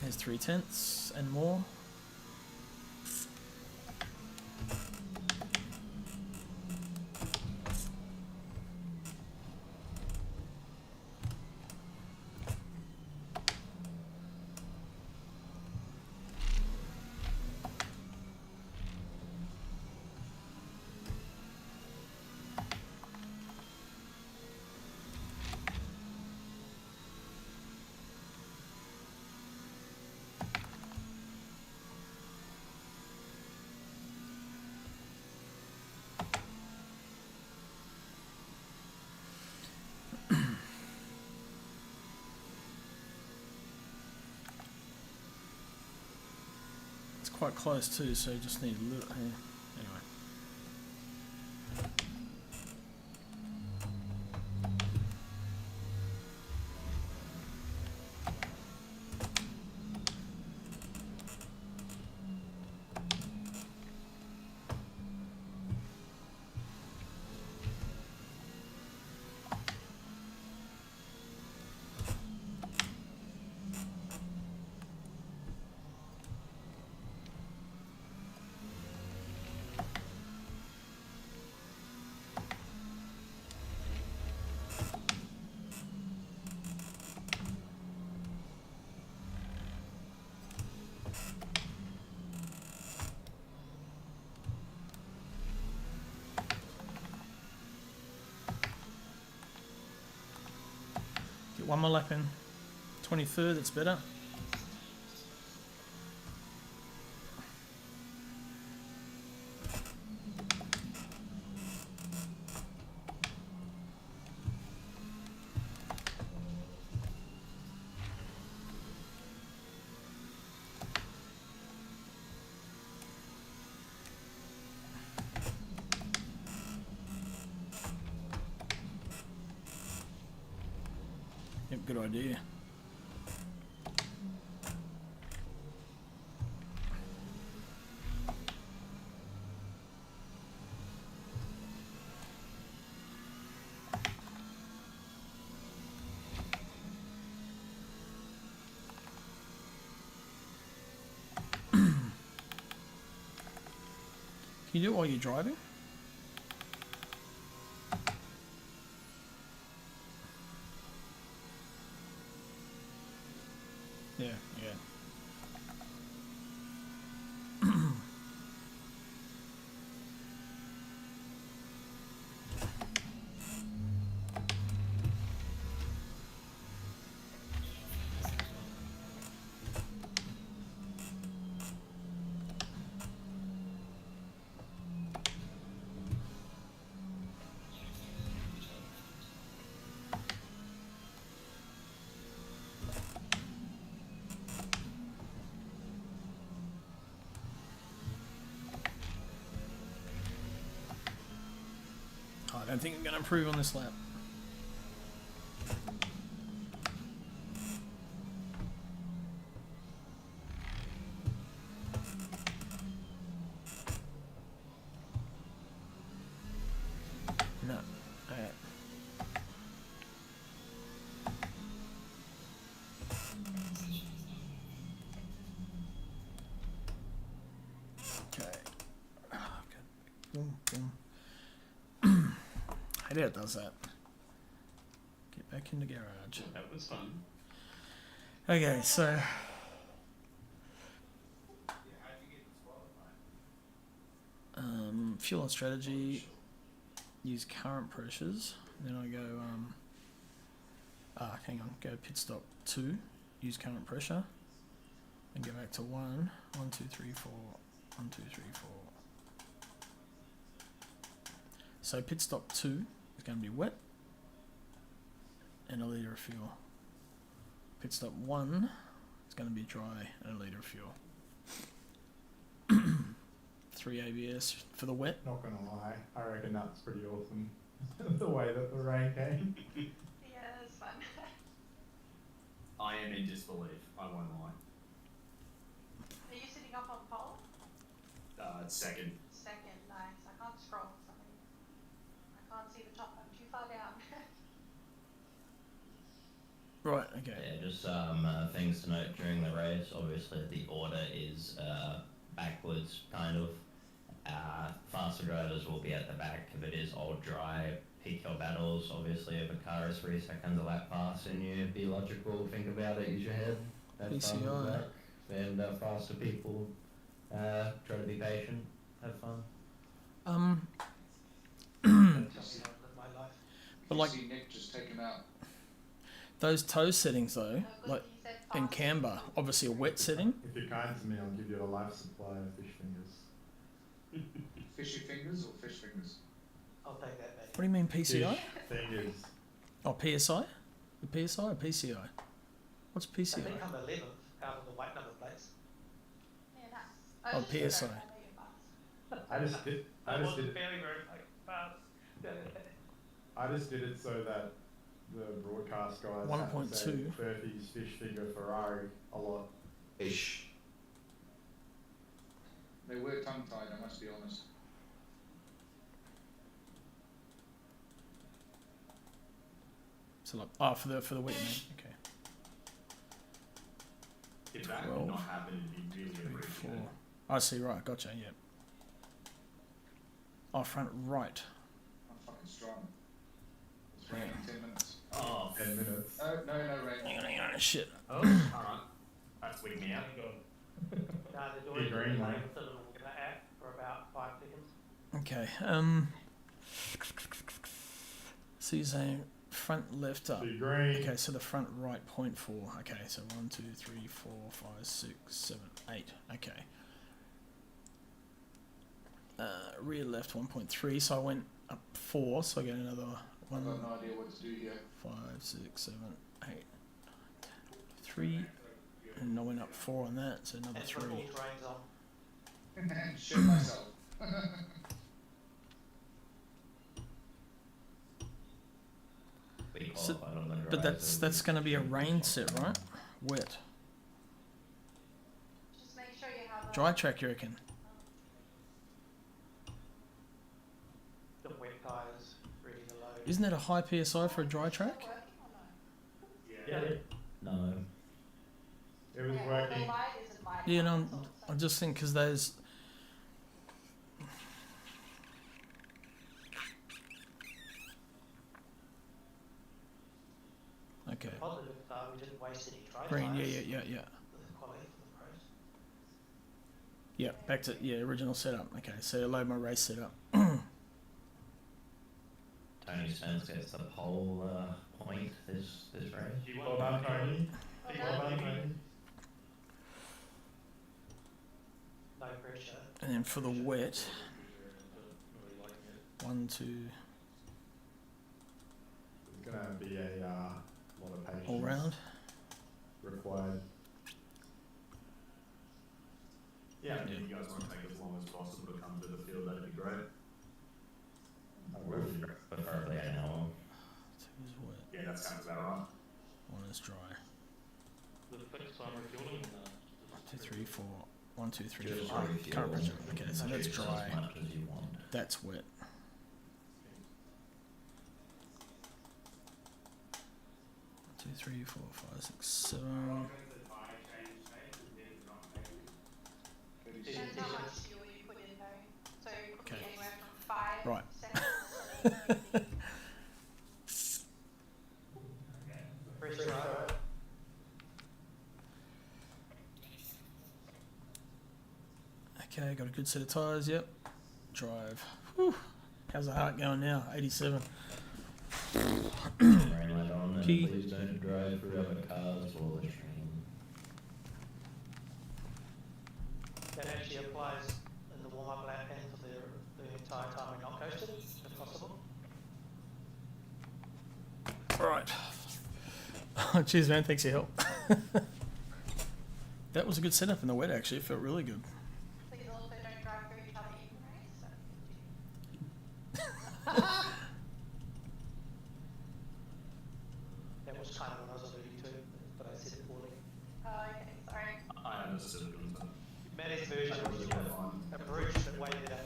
There's 3/10 and more. Quite close too, so you just need a little. Anyway. Get one more lap in. 23rd, that's better. Yep, good idea. Can you do it while you're driving? Yeah, yeah. I don't think I'm going to improve on this lap. hate how it does that. Get back in the garage. That was fun. Okay, so Yeah, how'd you get disqualified? fuel and strategy. Use current pressures. Then I go hang on. Go pit stop 2. Use current pressure. And go back to 1. 1, 2, 3, 4. 1, 2, 3, 4. So pit stop 2 is going to be wet and a litre of fuel. Pit stop 1 is going to be dry and a litre of fuel. 3 ABS for the wet. Not gonna lie, I reckon that's pretty awesome. The way that the rain came. Yeah, that's fun. I am in disbelief. I won't lie. Are you sitting up on pole? Second. Second, nice. I can't scroll for some reason. I can't see the top. I'm too far down. Right, okay. Yeah, just things to note during the race. Obviously, the order is backwards, kind of. Faster drivers will be at the back if it is all dry. Pick your battles. Obviously, if a car is 3 seconds a lap faster and you be logical, think about it, use your head. Have fun PCI. with that. And faster people, try to be patient, have fun. Tell me how to live my life. But like See Nick just take him out. those toe settings though, No, good like that you said in fast. Camber, obviously a wet setting. If you're kind to me, I'll give you a life supply of fish fingers. Fishy fingers or fish fingers? I'll take that back. What do you mean PCI? Fish fingers. Oh, PSI? The PSI or PCI? What's They PCI? think I'm 11th out of the white number plates. Yeah, nice. Oh, just PSI. I know you're fast. I just did very, very fast. I just did it so that the broadcast guys 1.2. 30's fish finger Ferrari a lot. Ish. They were tongue tied, I must be honest. So like, for the wet man. Okay. If that 12, would not happen, it'd be really 3, 4. appreciated. I see. Right, gotcha. Yep. Oh, front right. I'm fucking strong. It's raining 10 minutes. Oh, 10 minutes. No rain. Hang on, shit. oh, alright. That's wigged me out. No, they're Be doing green, it mate. with a little app for about 5 seconds. Okay. So you're saying front left up. Be green. Okay, so the front right 0.4. Okay, so 1, 2, 3, 4, 5, 6, 7, 8. Okay. Rear left 1.3. So I went up 4. So I get another I've 1, got no idea what to do here. 5, 6, 7, 8, 3. And I went up 4 on that. So another And 3. football trains on. And shit myself. We So- qualified on the But dry, that's so going to be a rain set, right? Wet. Just make sure you have a Dry track, you reckon? The wet tyres ready to load. Isn't that a high PSI for a dry track? Working or no? Yeah. No. It was Yeah, well, working. the light isn't lighting Yeah, up, no, that's all, so- I just think because those. Okay. Positive, we didn't waste any dry Green, yeah, tyres. yeah, yeah, yeah. The quality for the pros. Yeah, back to, original setup. Okay, so load my race setup. Tony Spence gets the pole point this race. Well done, Tony. Well Well done. done, Tony. No pressure. And then for the wet, 1, 2, It's gonna be a lot of patience all round. required. Yeah, and if you guys want to take as long as possible to come to the field, that'd be great. I will. Preferably an hour. 2 is wet, Yeah, that sounds about right. 1 is dry. The first time refueling 2, 3, 4. 1, 2, 3, Just 4. refuel. Current pressure. Okay, so that's Choose dry. as much as you want. That's wet. 2, 3, 4, 5, 6, 7. Depends how much fuel you put in though. So it could Okay. be anywhere from 5 Right. seconds to 50. Press right. Okay, got a good set of tyres, yep. Drive. Whew. How's the heart going now? 87. Rain light on, and Key. please don't drive through other cars while the train. That actually applies in the warm-up lap and for the entire time we're not coasted, if possible. Alright. Cheers, man. Thanks for your help. That was a good setup in the wet, actually. It felt really good. Please also don't drive through each other even That was kind of what I was alluding to, but I said it poorly. okay, sorry. I understood it. Maddie's version was a bridge that waited out.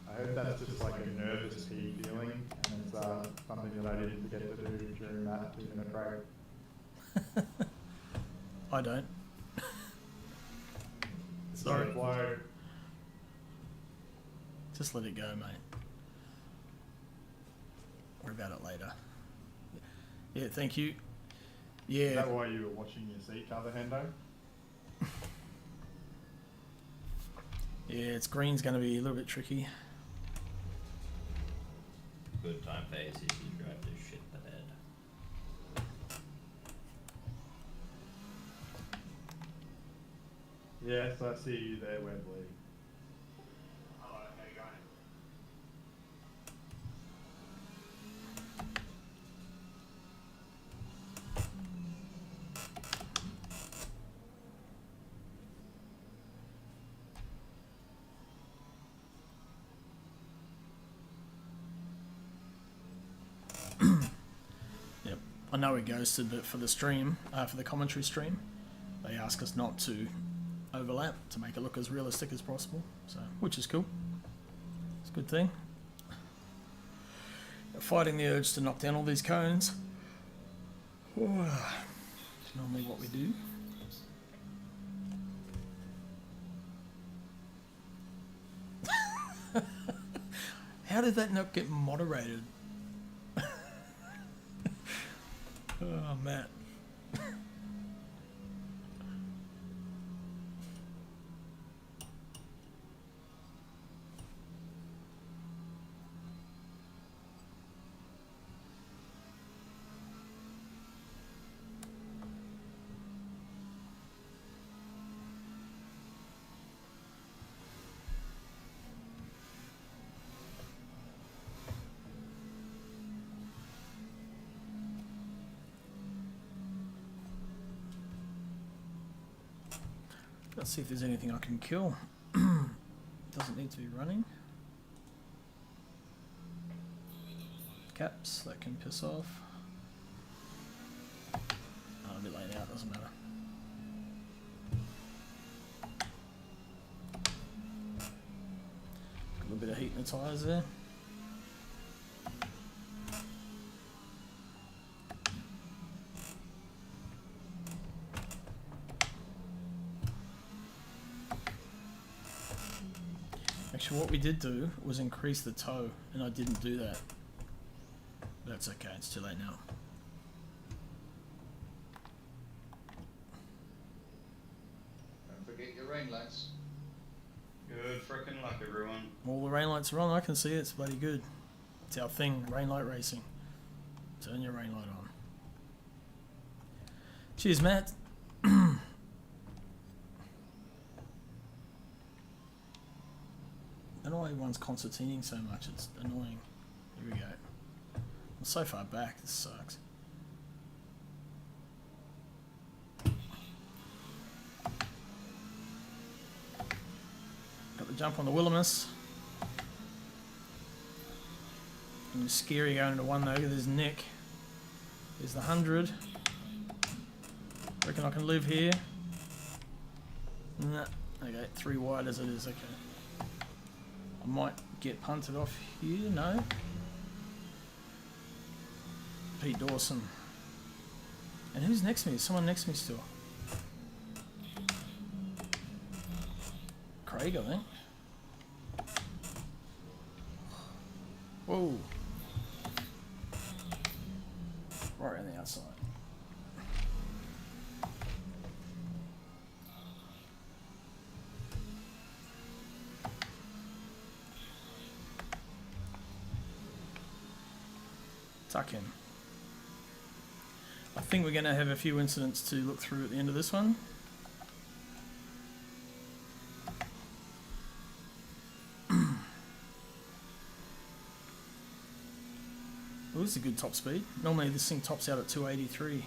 I hope that's just like a nervous pee feeling, and it's something that I didn't get to do during that 2-minute break. I don't. Sorry. Flow. Just let it go, mate. Worry about it later. Yeah, thank you. Is Yeah. that why you were watching your seat cover, Hendo? Yeah, it's green's going to be a little bit tricky. Good time phase if you drive to shit the bed. Yes, I see you there, Webley. Hello, how you going? Yep. I know it ghosted, but for the stream, for the commentary stream, they ask us not to overlap to make it look as realistic as possible. So, which is cool. It's a good thing. Fighting the urge to knock down all these cones. It's normally what we do. How did that not get moderated? Oh, Matt. Let's see if there's anything I can kill. Doesn't need to be running. Caps, that can piss off. Oh, a bit late out, doesn't matter. A little bit of heat in the tyres there. Actually, what we did do was increase the toe, and I didn't do that. That's okay, it's too late now. Don't forget your rain lights. Good frickin' luck, everyone. All the rain lights are on, I can see it, it's bloody good. It's our thing, rain light racing. Turn your rain light on. Cheers, Matt. I don't know why everyone's concertining so much, it's annoying. Here we go. I'm so far back, this sucks. Got the jump on the Willimus. And it's scary going into one though, there's Nick. There's the 100. Reckon I can live here. Nah. Okay, 3 wide as it is, okay. Might get punted off here, no. Pete Dawson. And who's next to me? Is someone next to me still? Craig, I think. Whoa. Right on the outside. Tuck in. I think we're going to have a few incidents to look through at the end of this one. Well, this is a good top speed. Normally this thing tops out at 283,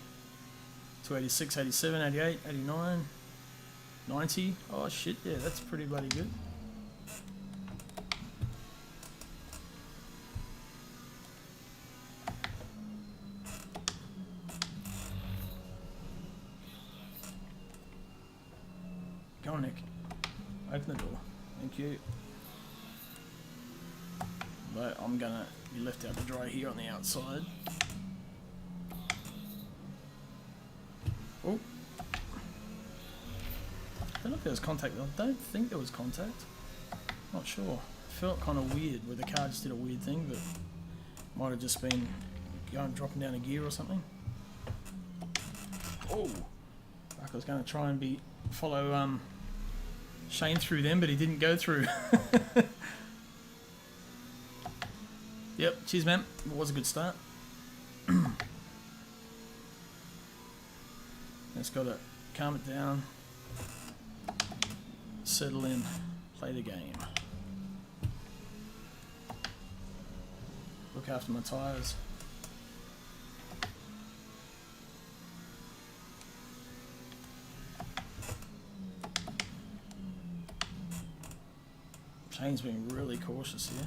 286, 87, 88, 89, 90. Oh shit, yeah, that's pretty bloody good. Go on, Nick. Open the door. Thank you. But I'm gonna be left out to dry here on the outside. Oh. I don't know if there was contact. I don't think there was contact. Not sure. It felt kind of weird where the car just did a weird thing, but might have just been dropping down a gear or something. Oh. Like I was going to try and follow Shane through them, but he didn't go through. Yep, cheers man. It was a good start. Just got to calm it down, settle in, play the game. Look after my tyres. Shane's being really cautious here.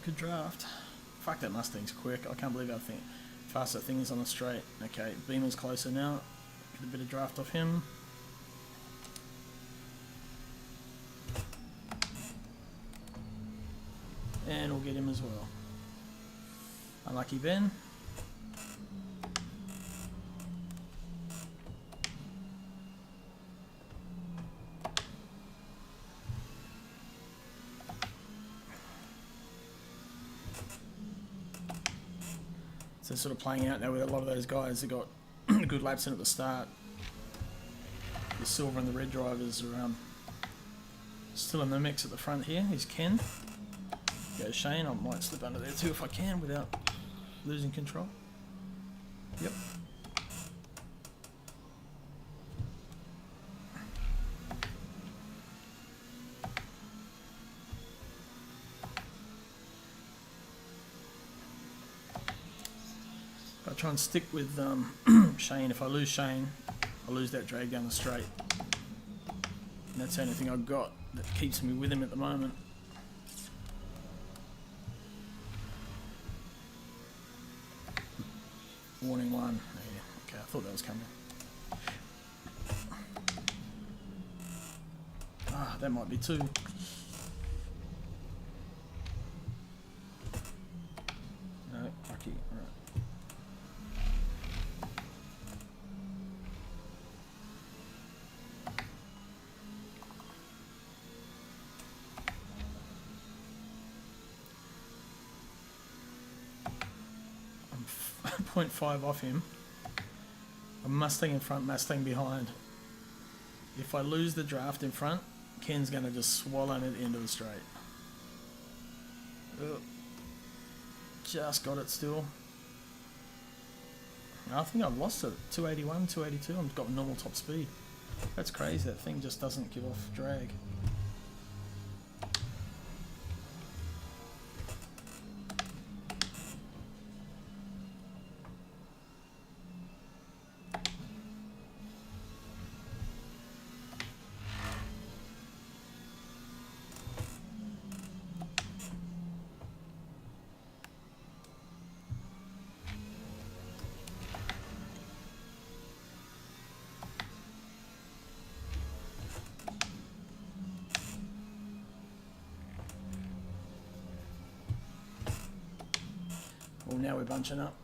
Good draft. Fuck, that Mustang's quick. I can't believe how fast that thing is on the straight. Okay, Beamer's closer now. Get a bit of draft off him. And we'll get him as well. Unlucky Ben. So sort of playing out now with a lot of those guys that got good laps in at the start. The silver and the red drivers are still in the mix at the front here. Here's Ken. Goes Shane. I might slip under there too if I can without losing control. Yep. I try and stick with Shane. If I lose Shane, I lose that drag down the straight. And that's the only thing I've got that keeps me with him at the moment. Warning one. Yeah, okay, I thought that was coming. Ah, that might be two. No, lucky. All right. I'm 0.5 off him. A Mustang in front, Mustang behind. If I lose the draft in front, Ken's going to just swallow it at the end of the straight. Ugh. Just got it still. I think I've lost it. 281, 282. I've got normal top speed. That's crazy. That thing just doesn't give off drag. now we're bunching up.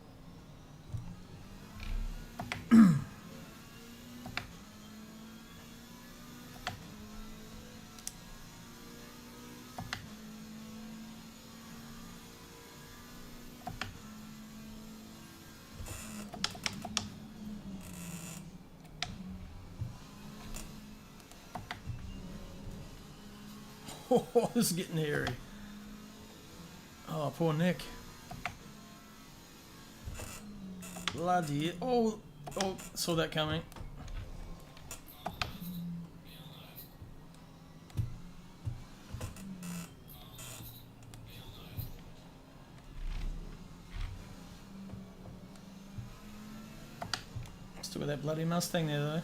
Oh, this is getting hairy. Oh, poor Nick. Bloody. Oh, saw that coming. Still with that bloody Mustang there, though.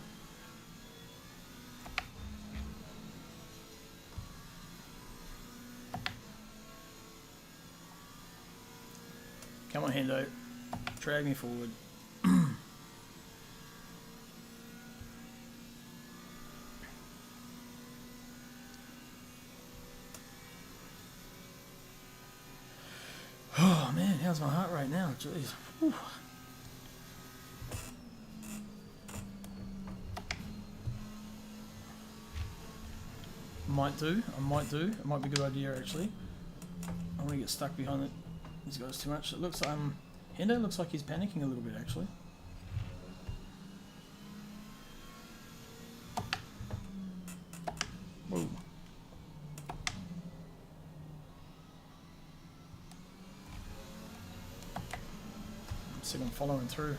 Come on, Hendo. Drag me forward. Oh man, how's my heart rate now? Jeez. Whew. Might do. I might do. It might be a good idea actually. I want to get stuck behind it. These guys too much. It looks Hendo looks like he's panicking a little bit actually. Whoa. See if I'm following through.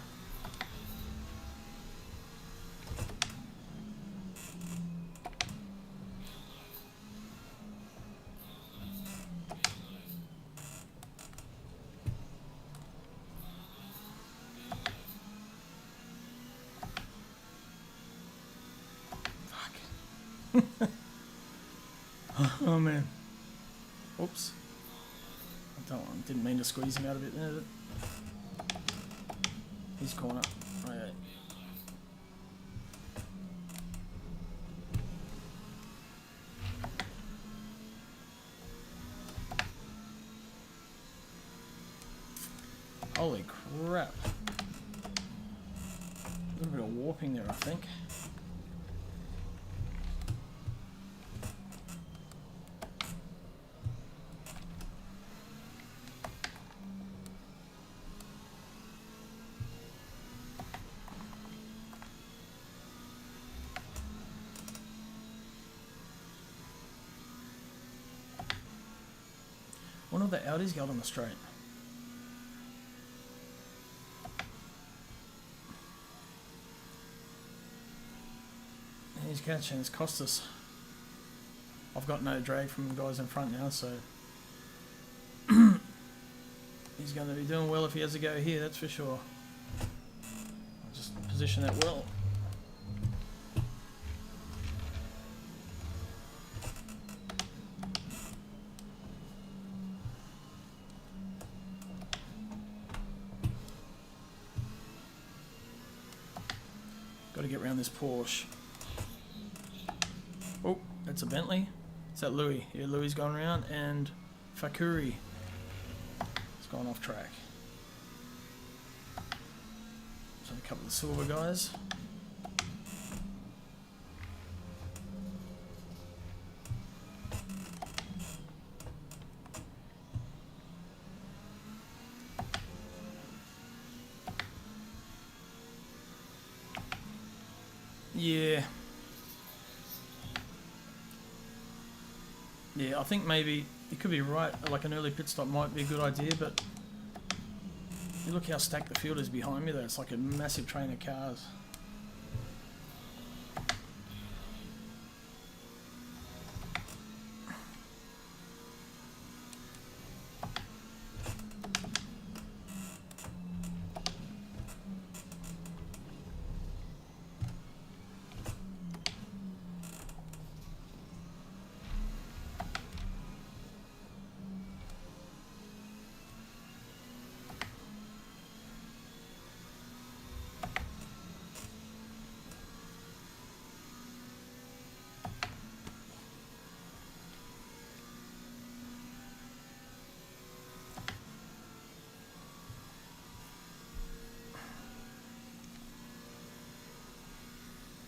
Oh man. Oops. Didn't mean to squeeze him out a bit there. His corner. Oh, yeah. Holy crap. A little bit of warping there, I think. One of the Audis got on the straight. He's catching, it's cost us. I've got no drag from the guys in front now, so he's going to be doing well if he has to go here, that's for sure. I'll just position that well. Got to get around this Porsche. Oh, that's a Bentley. Is that Louis? Yeah, Louis gone around, and Fakuri has gone off track. So a couple of silver guys. Yeah. Yeah, I think maybe you could be right, like an early pit stop might be a good idea, but you look how stacked the field is behind me there, it's like a massive train of cars.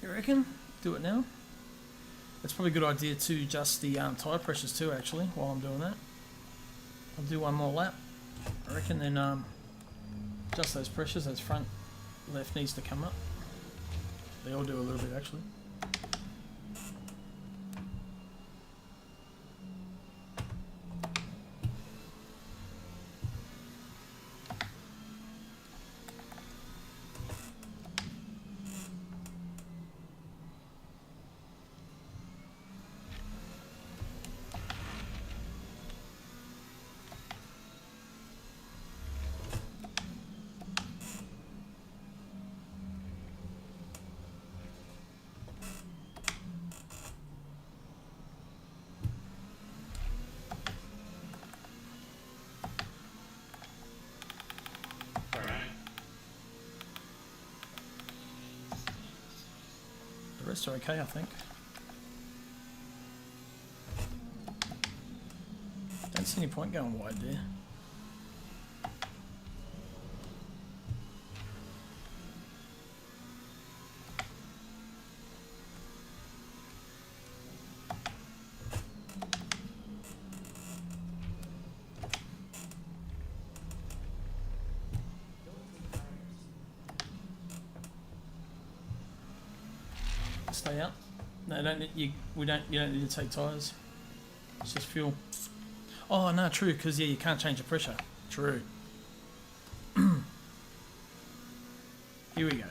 You reckon? Do it now? It's probably a good idea to adjust the tyre pressures too, actually, while I'm doing that. I'll do one more lap, I reckon, then adjust those pressures. Those front left needs to come up. They all do a little bit, actually. Sorry, mate. The rest are okay, I think. Don't see any point going wide there. Stay out. No, don't you? We don't. You don't need to take tyres. It's just fuel. Oh no, true. Because yeah, you can't change the pressure. True. Here we go.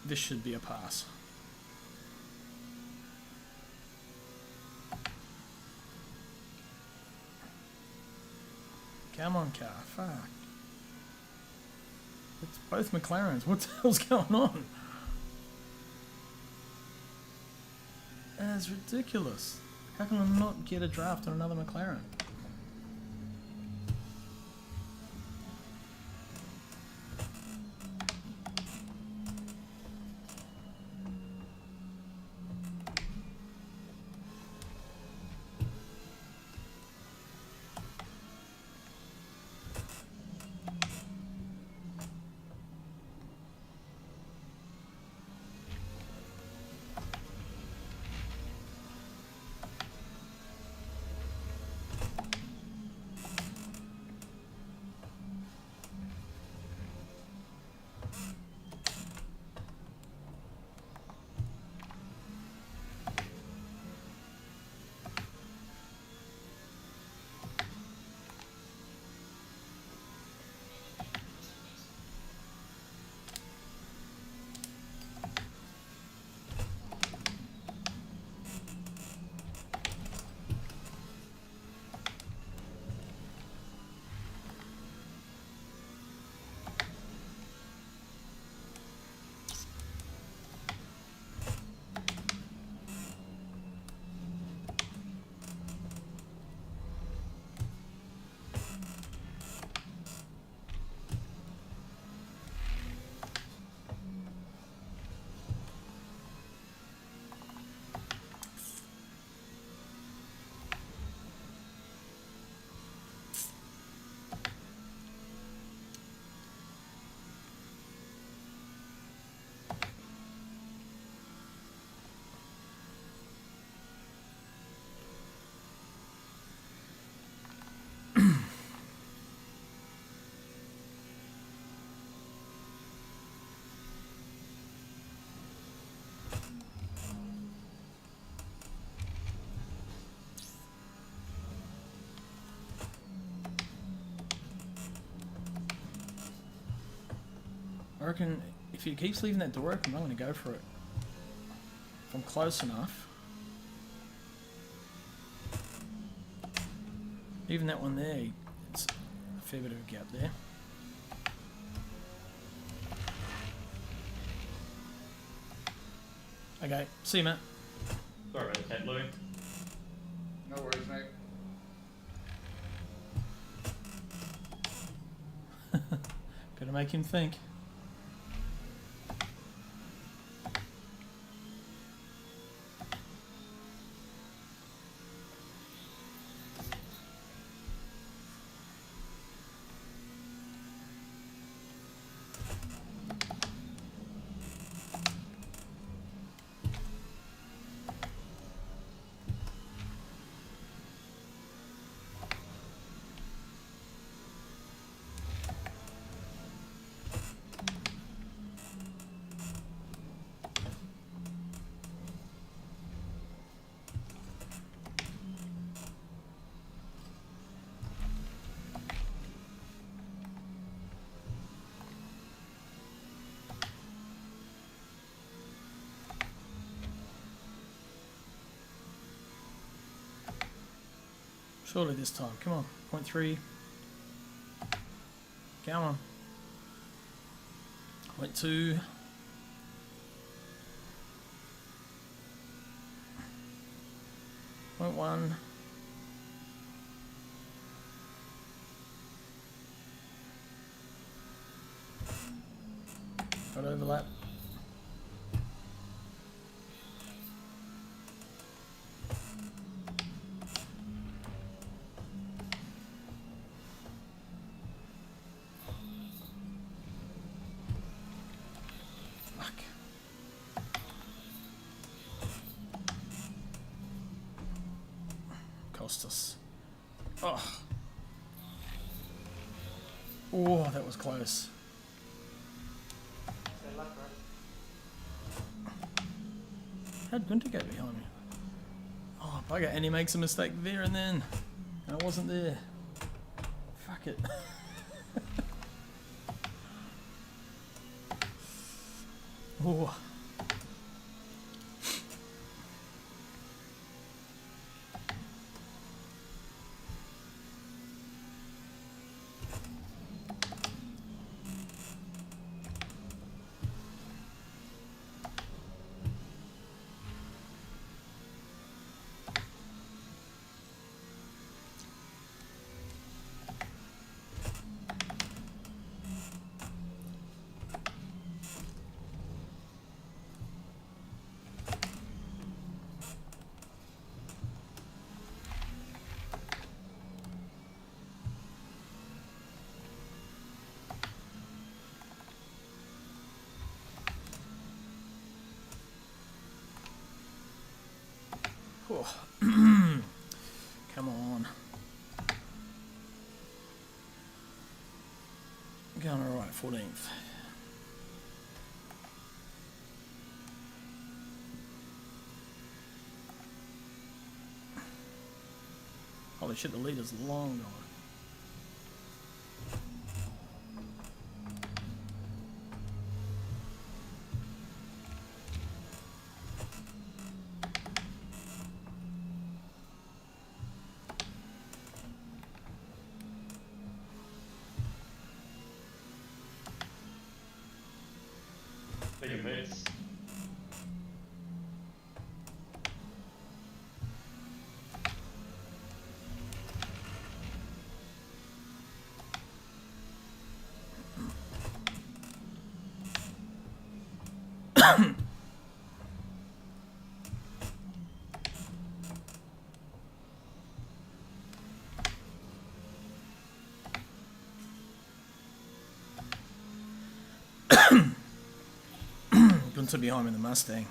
This should be a pass. Come on, car. Fuck. It's both McLarens. What the hell's going on? That's ridiculous. How can I not get a draft on another McLaren? I reckon if he keeps leaving that door open, I'm going to go for it. If I'm close enough. Even that one there, it's a fair bit of a gap there. Okay, see you, Matt. Sorry about that, Lou. No worries, mate. Gotta make him think. Surely this time. Come on. 0.3. Come on. 0.2. Point 1. Got overlap. Fuck. Cost us. Oh. Oh, that was close. So luck, right? How'd Gunter go behind me? Oh, bugger. And he makes a mistake there and then. And I wasn't there. Fuck it. Oh. Oh. Come on. Going alright, 14th. Holy shit, the lead is long gone. Big miss. Gunter behind me in the Mustang.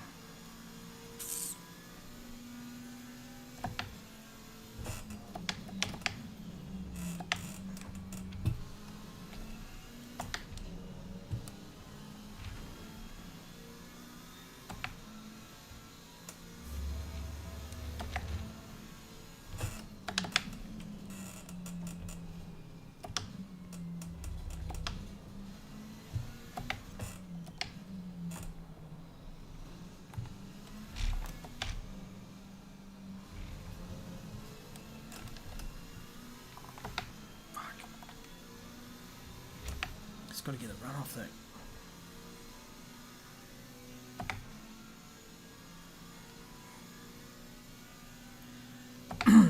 Just got to get a run off that.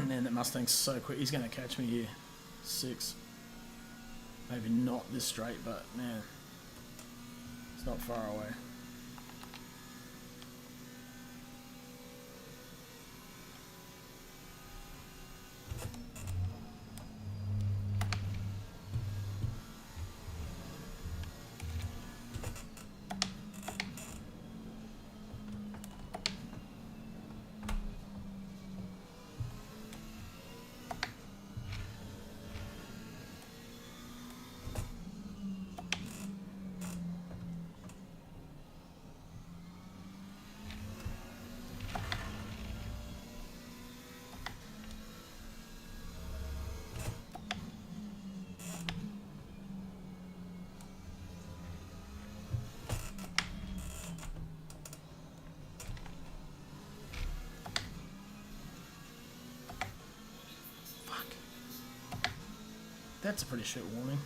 Man, that Mustang's so quick. He's going to catch me here. 6. Maybe not this straight, but man, it's not far away. That's a pretty shit warning.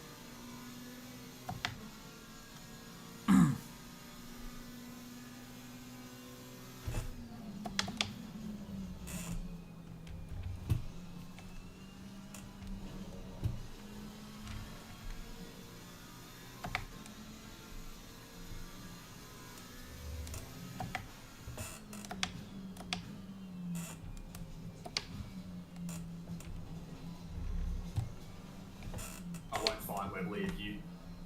I won't fight Webley if you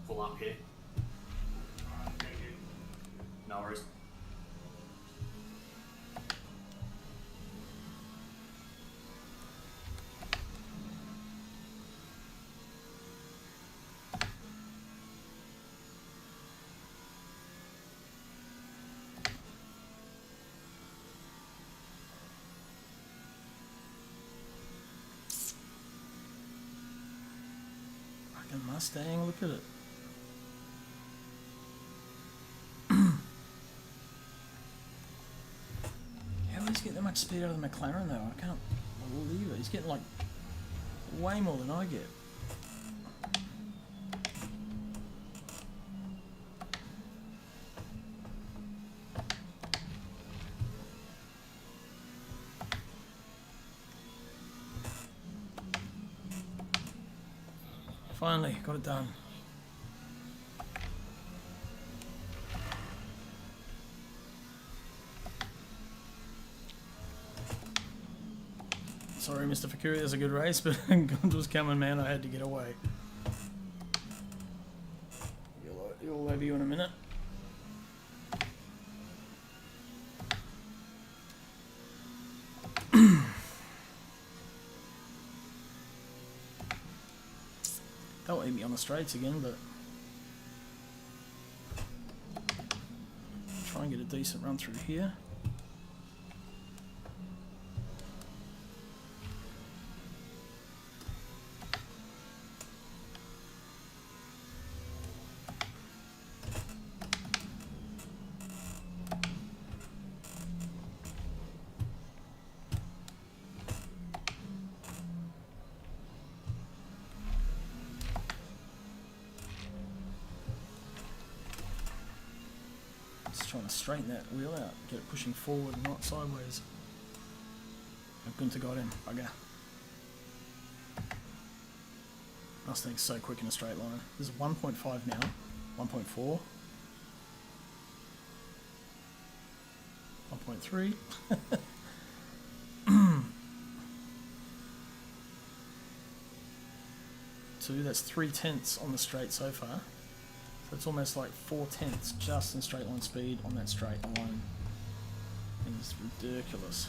pull up here. Alright, thank you. No worries. Fucking Mustang, look at it. How is he getting that much speed out of the McLaren though? I can't believe it. He's getting like way more than I get. Finally, got it done. Sorry, Mr. Fakuri, that's a good race, but Gond was coming, man. I had to get away. He'll over you in a minute. That won't hit me on the straights again, but try and get a decent run through here. Just trying to straighten that wheel out, get it pushing forward, not sideways. Gunter got him, bugger. Mustang's so quick in a straight line. This is 1.5 now, 1.4, 1.3. That's 3/10 on the straight so far. So it's almost like 4/10 just in straight line speed on that straight alone. It's ridiculous.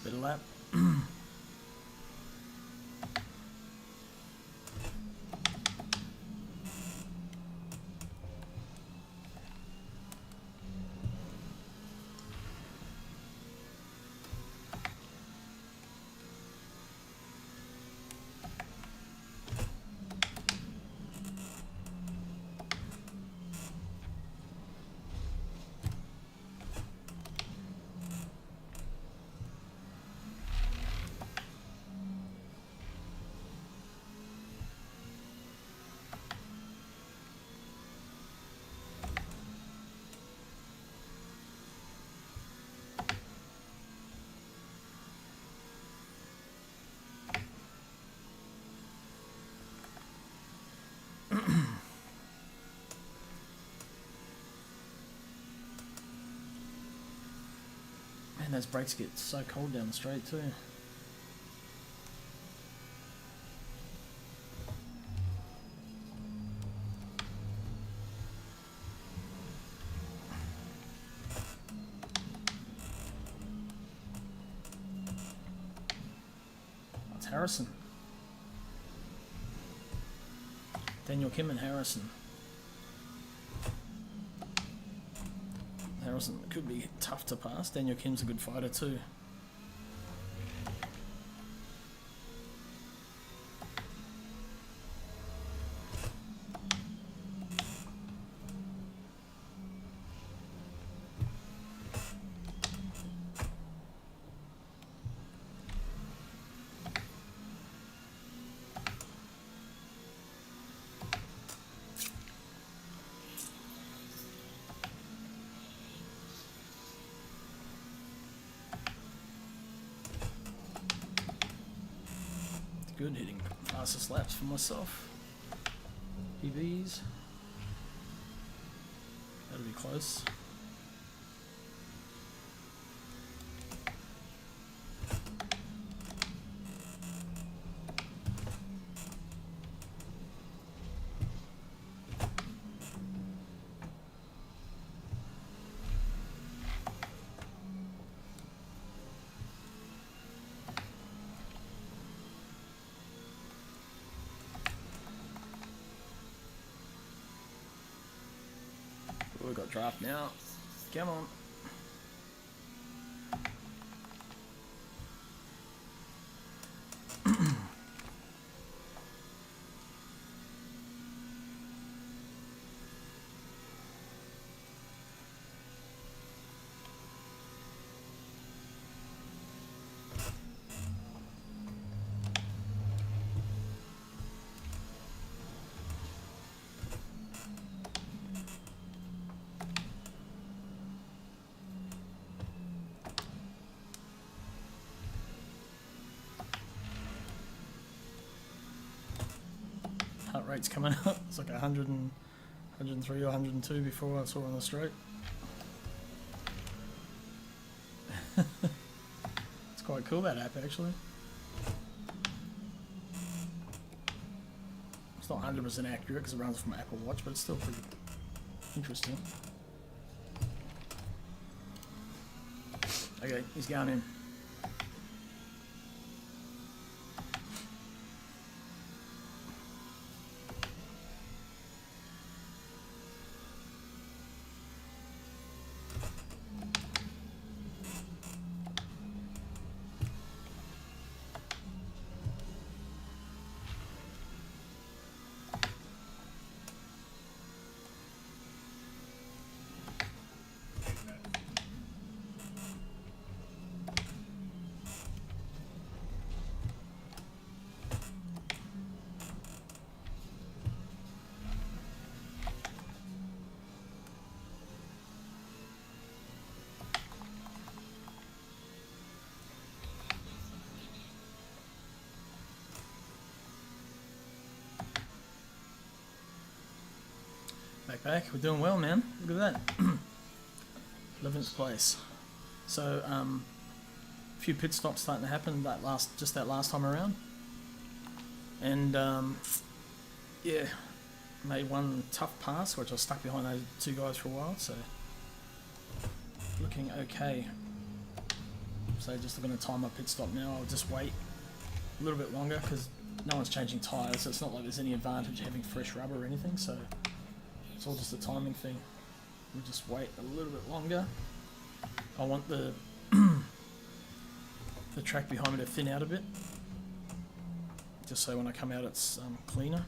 Bit of lap. Man, those brakes get so cold down the straight too. Harrison. Daniel Kim and Harrison. Harrison could be tough to pass. Daniel Kim's a good fighter too. Good, hitting fastest laps for myself. PBs. That'll be close. We've got draft now. Come on. Heart rate's coming up. It's like 100 and 103 or 102 before I saw on the straight. It's quite cool, that app actually. It's not 100% accurate because it runs from Apple Watch, but it's still pretty interesting. Okay, he's going in. Back, we're doing well, man. Look at that. 11th place. So, a few pit stops starting to happen that last time around. And, yeah, made one tough pass, which I was stuck behind those two guys for a while, so looking okay. So just going to time my pit stop now. I'll just wait a little bit longer because no one's changing tyres, so it's not like there's any advantage having fresh rubber or anything, so it's all just a timing thing. We'll just wait a little bit longer. I want the the track behind me to thin out a bit, just so when I come out it's cleaner.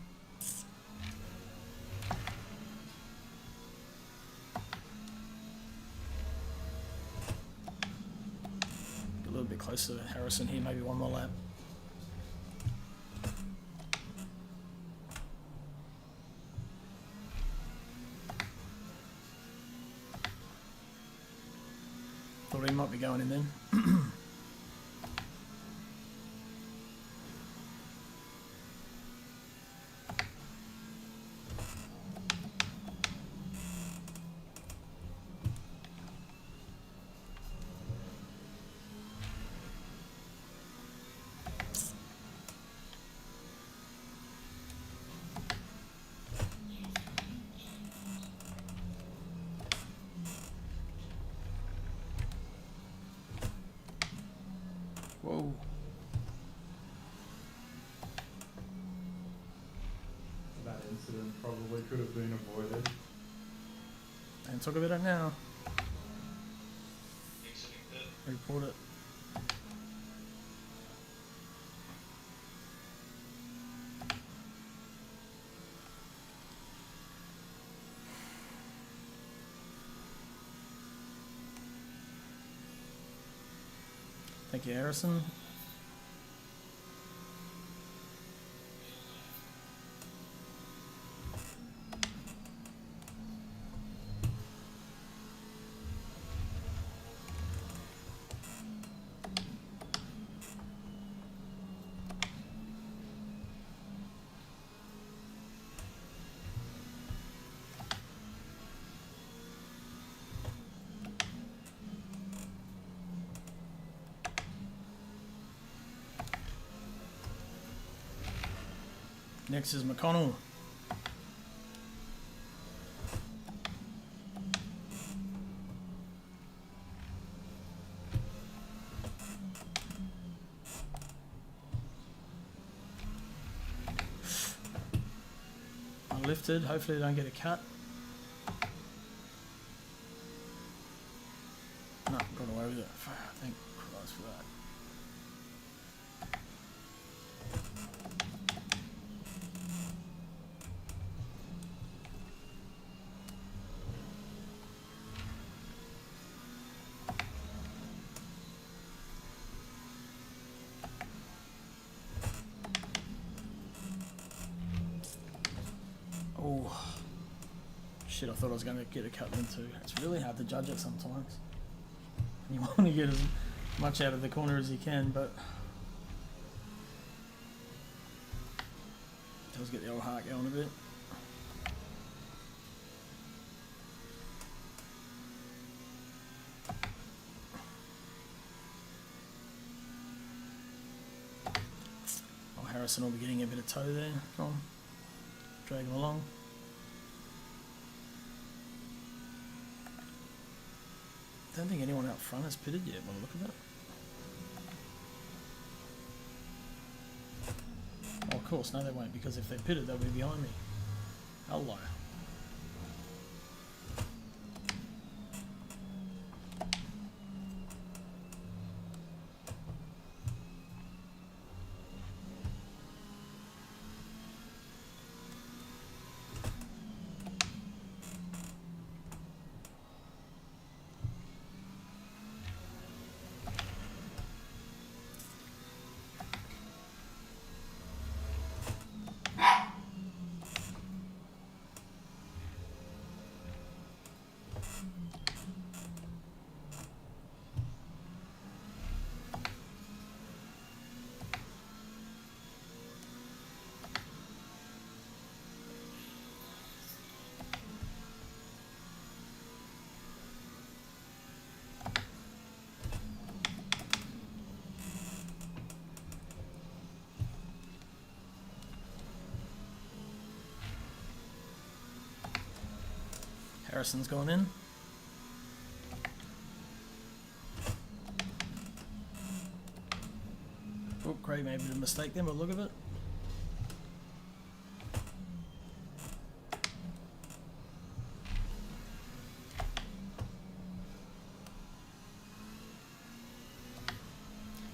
Get a little bit closer to Harrison here, maybe one more lap. Thought he might be going in then. accident probably could have been avoided. And talk about it now. Exiting pit. Report it. Thank you, Harrison. Next is McConnell. Lifted, hopefully they don't get a cut. No, got away with it. Thank Christ for that. Oh, shit, I thought I was going to get a cut into. It's really hard to judge it sometimes. You want to get as much out of the corner as you can, but it does get the old heart going a bit. Oh, Harrison will be getting a bit of toe there. Come on. Drag him along. Don't think anyone out front has pitted yet when I look at that. Oh, of course, no they won't, because if they pitted they'll be behind me. Hello. Harrison's going in. Oh, Craig made a mistake there, but look at it.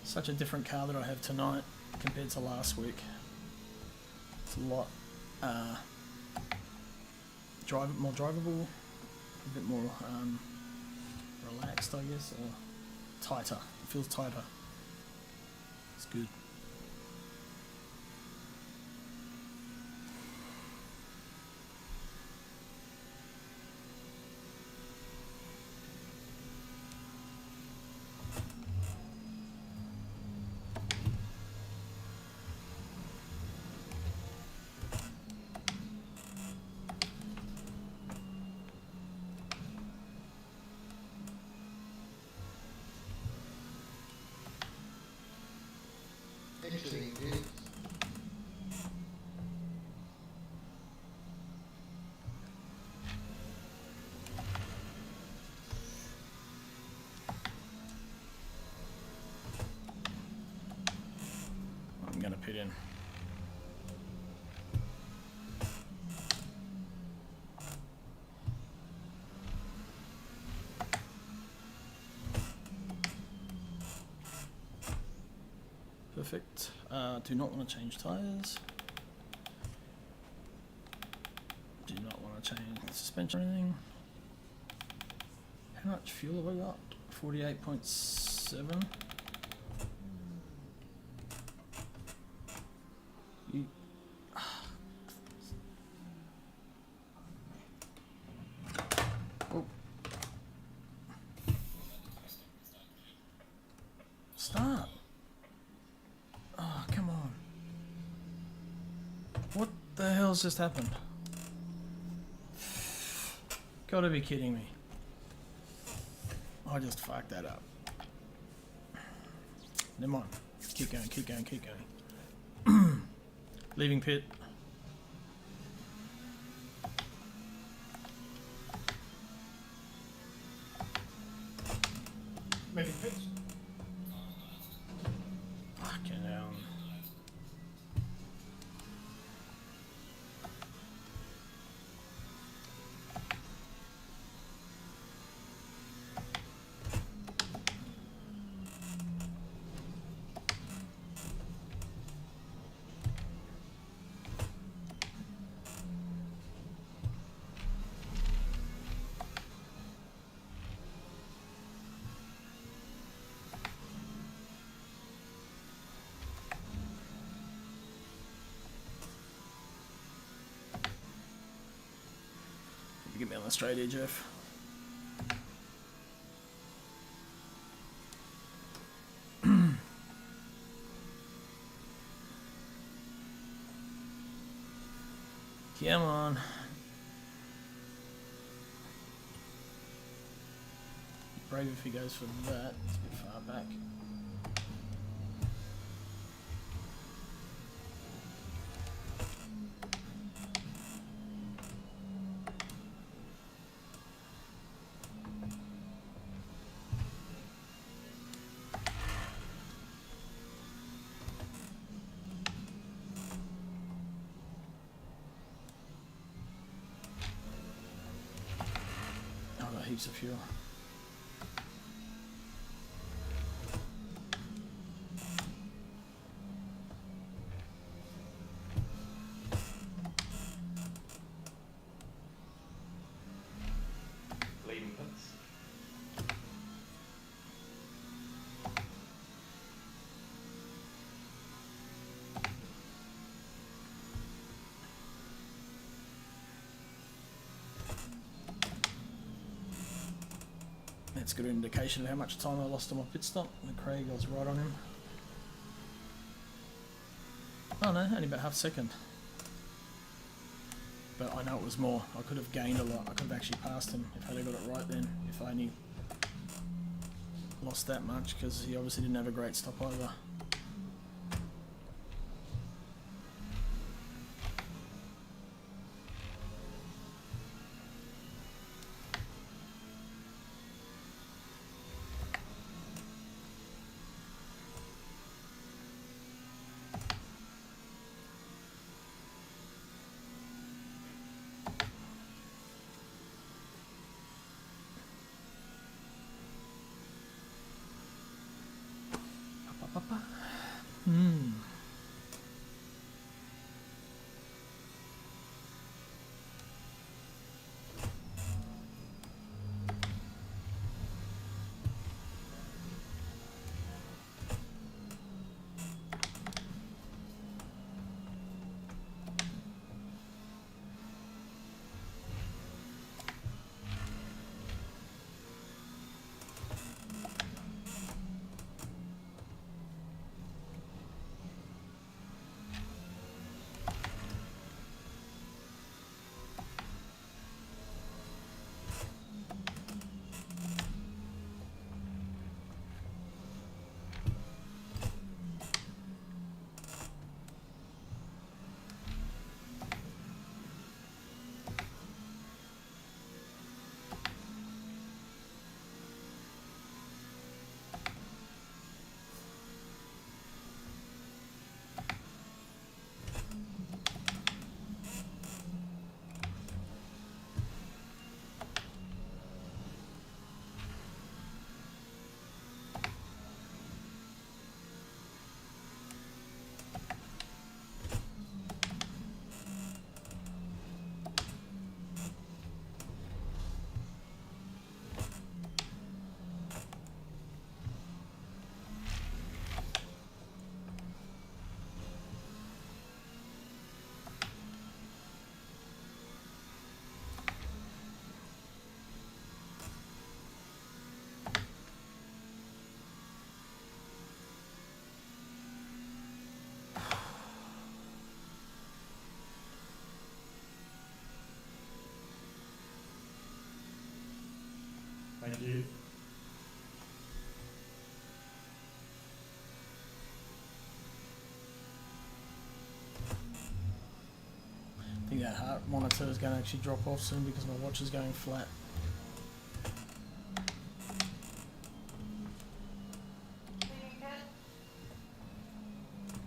Such a different car that I have tonight compared to last week. It's a lot more drivable, a bit more relaxed, I guess, or tighter. It feels tighter. It's good. I'm gonna pit in. Perfect. Do not want to change tyres. Do not want to change suspension or anything. How much fuel have I got? 48.7. You... Oh. Start. Oh, come on. What the hell's just happened? Gotta be kidding me. I just fucked that up. Never mind. Keep going, keep going, keep going. Leaving pit. Leaving pits. Fucking hell. Get me on the straight here, Jeff. Come on. Brave if he goes for that. It's a bit far back. Heaps of fuel. Leaving pits. That's a good indication of how much time I lost on my pit stop. And Craig, I was right on him. Oh no, only about half a second. But I know it was more. I could have gained a lot. I could have actually passed him if I had got it right then. If I only lost that much, because he obviously didn't have a great stop either. you. I think that heart monitor is going to actually drop off soon because my watch is going flat. Leaving pit.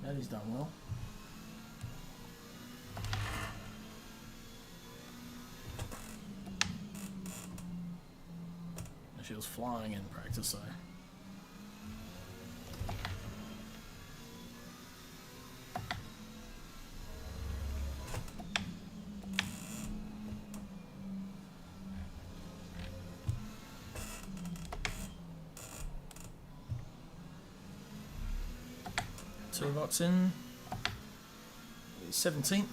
That he's done well. She was flying in practice though. Two bots in. 17th.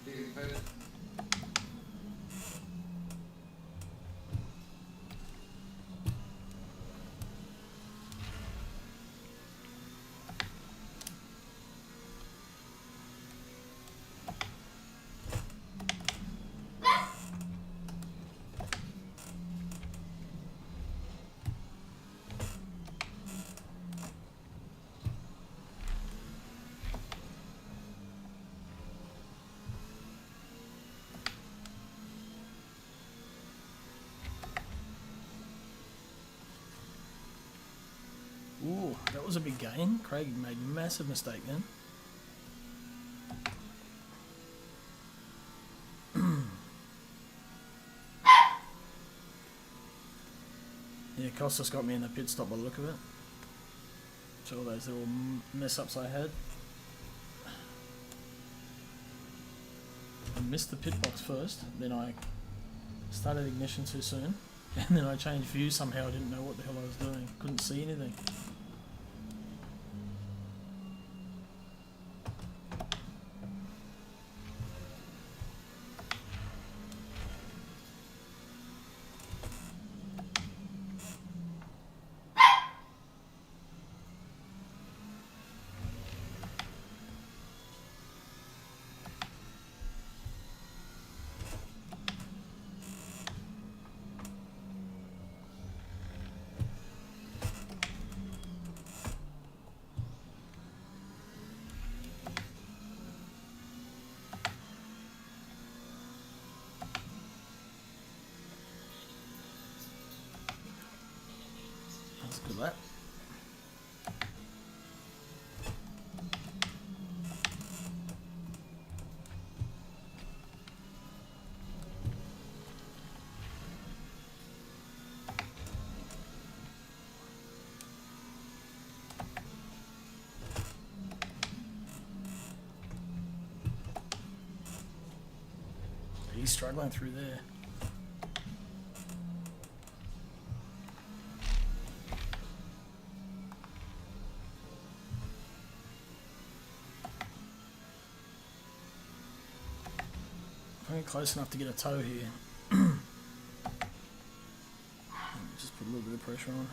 Leaving pit. Ooh, that was a big gain. Craig made a massive mistake then. Yeah, Costas got me in the pit stop by the look of it. So all those little mess ups I had. I missed the pit box first, then I started ignition too soon, and then I changed view somehow. I didn't know what the hell I was doing. Couldn't see anything. That's a good lap. He's struggling through there. I think close enough to get a toe here. Just put a little bit of pressure on.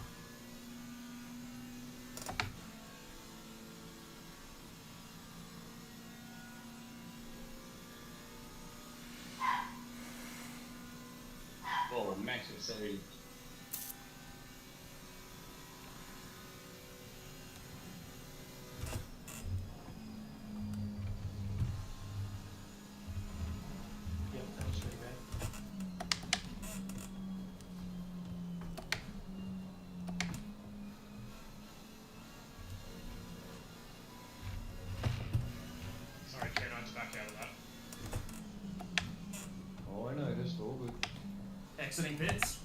Oh, max at 70. Yep, that was pretty bad. Sorry, Ken, I had to back out of that. Oh, I noticed, all good. Exiting pits.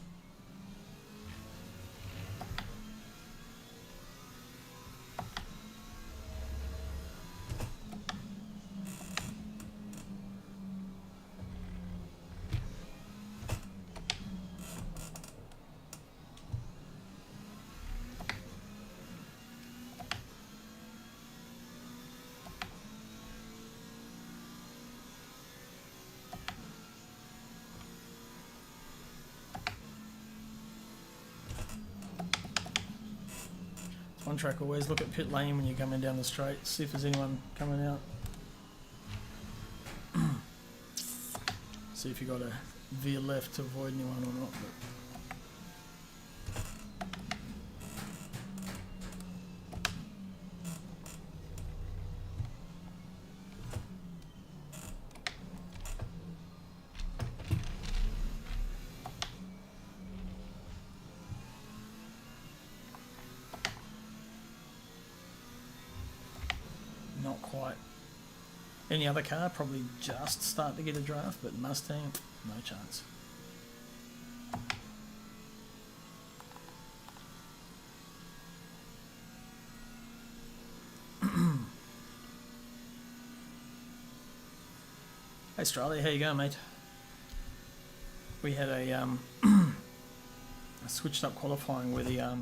On track, always look at pit lane when you're coming down the straight. See if there's anyone coming out. See if you got to veer left to avoid anyone or not. But not quite. Any other car probably just start to get a draft, but Mustang, no chance. Hey Australia, how you going, mate? We had a switched up qualifying where the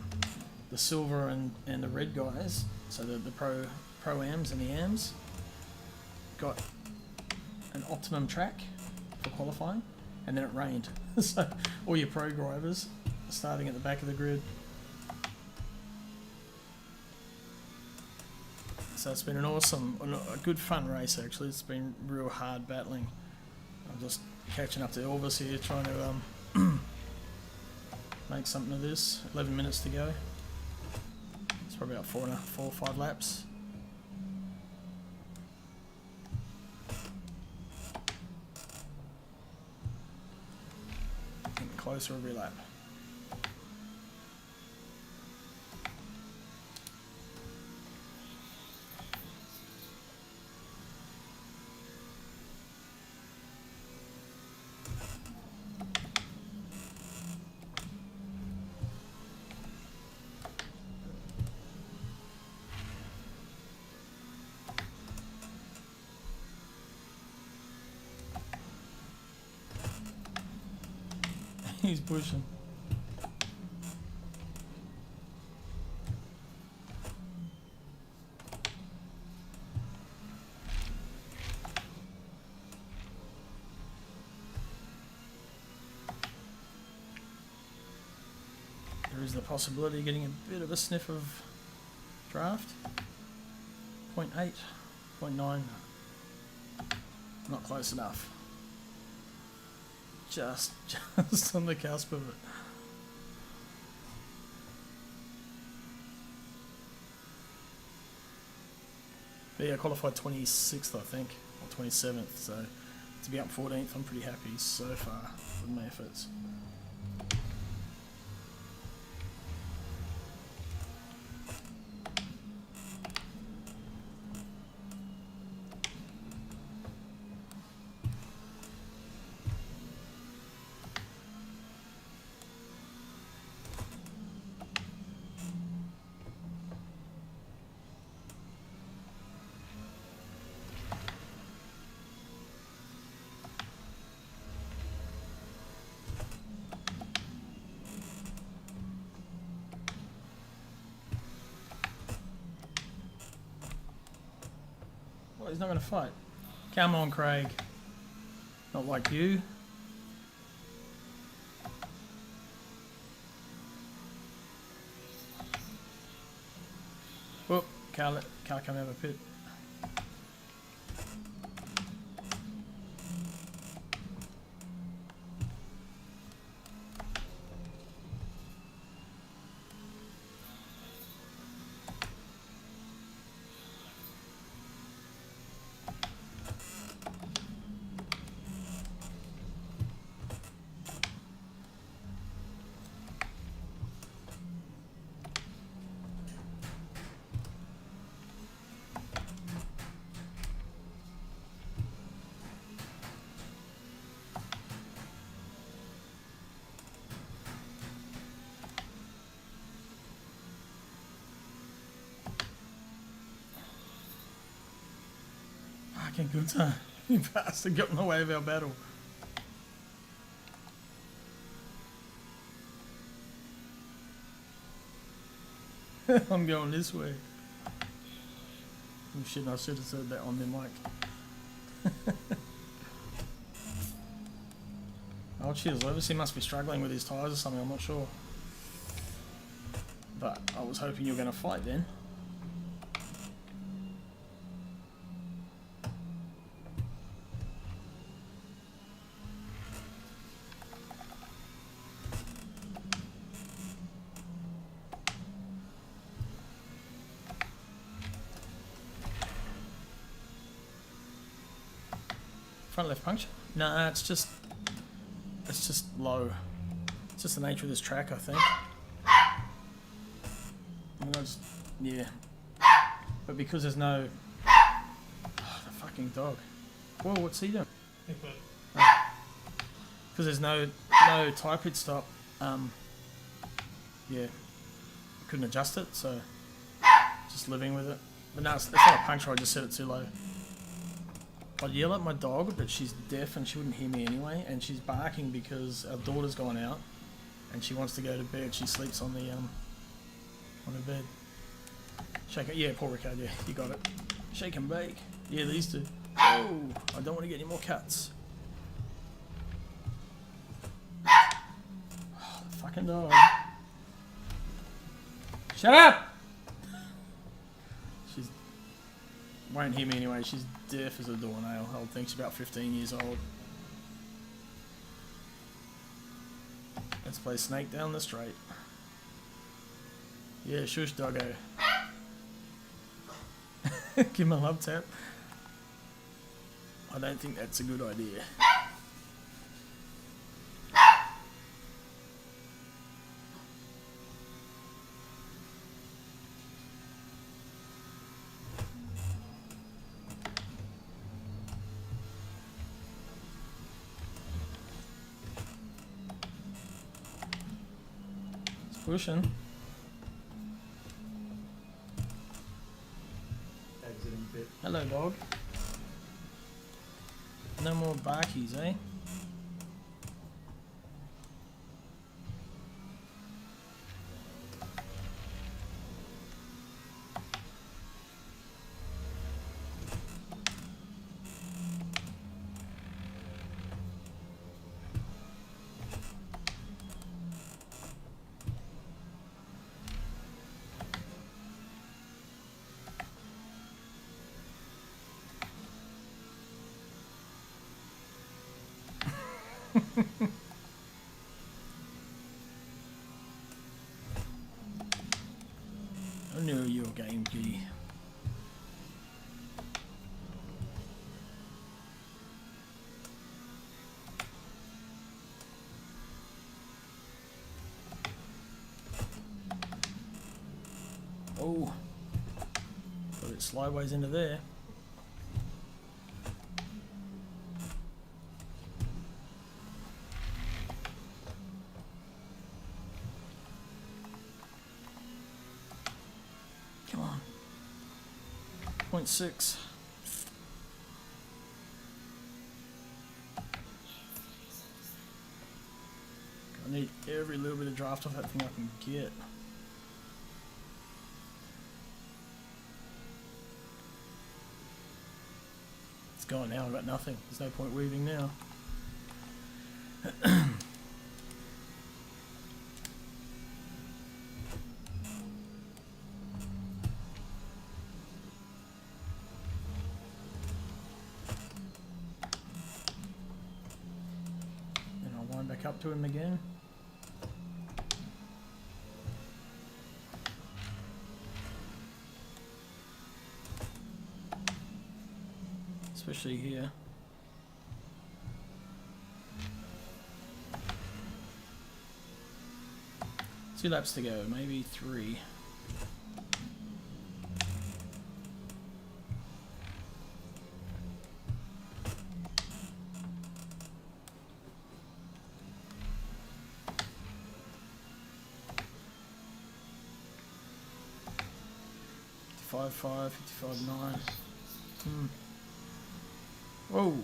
silver and the red guys, so the pro-ams and the AMs, got an optimum track for qualifying, and then it rained. So all your pro drivers are starting at the back of the grid. So it's been an awesome, a good fun race actually. It's been real hard battling. I'm just catching up to Elvis here, trying to make something of this. 11 minutes to go. It's probably about 4 or 5 laps. Getting closer every lap. He's pushing. There is the possibility of getting a bit of a sniff of draft. 0.8, 0.9. Not close enough. Just on the cusp of it. But yeah, I qualified 26th, I think, or 27th, so to be up 14th, I'm pretty happy so far with my efforts. Well, he's not going to fight. Come on, Craig. Not like you. Whoop, can't come out of a pit. Fucking good time. You bastard got in the way of our battle. I'm going this way. Oh shit, I should have said that on the mic. Oh cheers, Levis. He must be struggling with his tyres or something, I'm not sure. But I was hoping you were going to fight then. Front left puncture? Nah, it's just low. It's just the nature of this track, I think. Yeah. But because there's no... Oh, the fucking dog. Whoa, what's he doing? Because there's no tyre pit stop. Yeah. Couldn't adjust it, so just living with it. But no, it's not a puncture, I just set it too low. I'd yell at my dog, but she's deaf and she wouldn't hear me anyway, and she's barking because our daughter's gone out and she wants to go to bed. She sleeps on the bed. Shake it, yeah, Paul Ricard, yeah, you got it. Shake and bake. Yeah, these two. Oh, I don't want to get any more cuts. Oh, the fucking dog. Shut up! She's won't hear me anyway. She's deaf as a doornail. I think she's about 15 years old. Let's play Snake down the straight. Yeah, shush doggo. Give him a love tap. I don't think that's a good idea. It's pushing. Exiting pit. Hello, dog. No more barkies, eh? I knew you were game key. Oh, got it slideways into there. Come on. 0.6. I need every little bit of draft off that thing I can get. It's gone now, I've got nothing. There's no point weaving now. And I'll wind back up to him again. Especially here. Two laps to go, maybe 3. $55.5, $55.9. Whoa.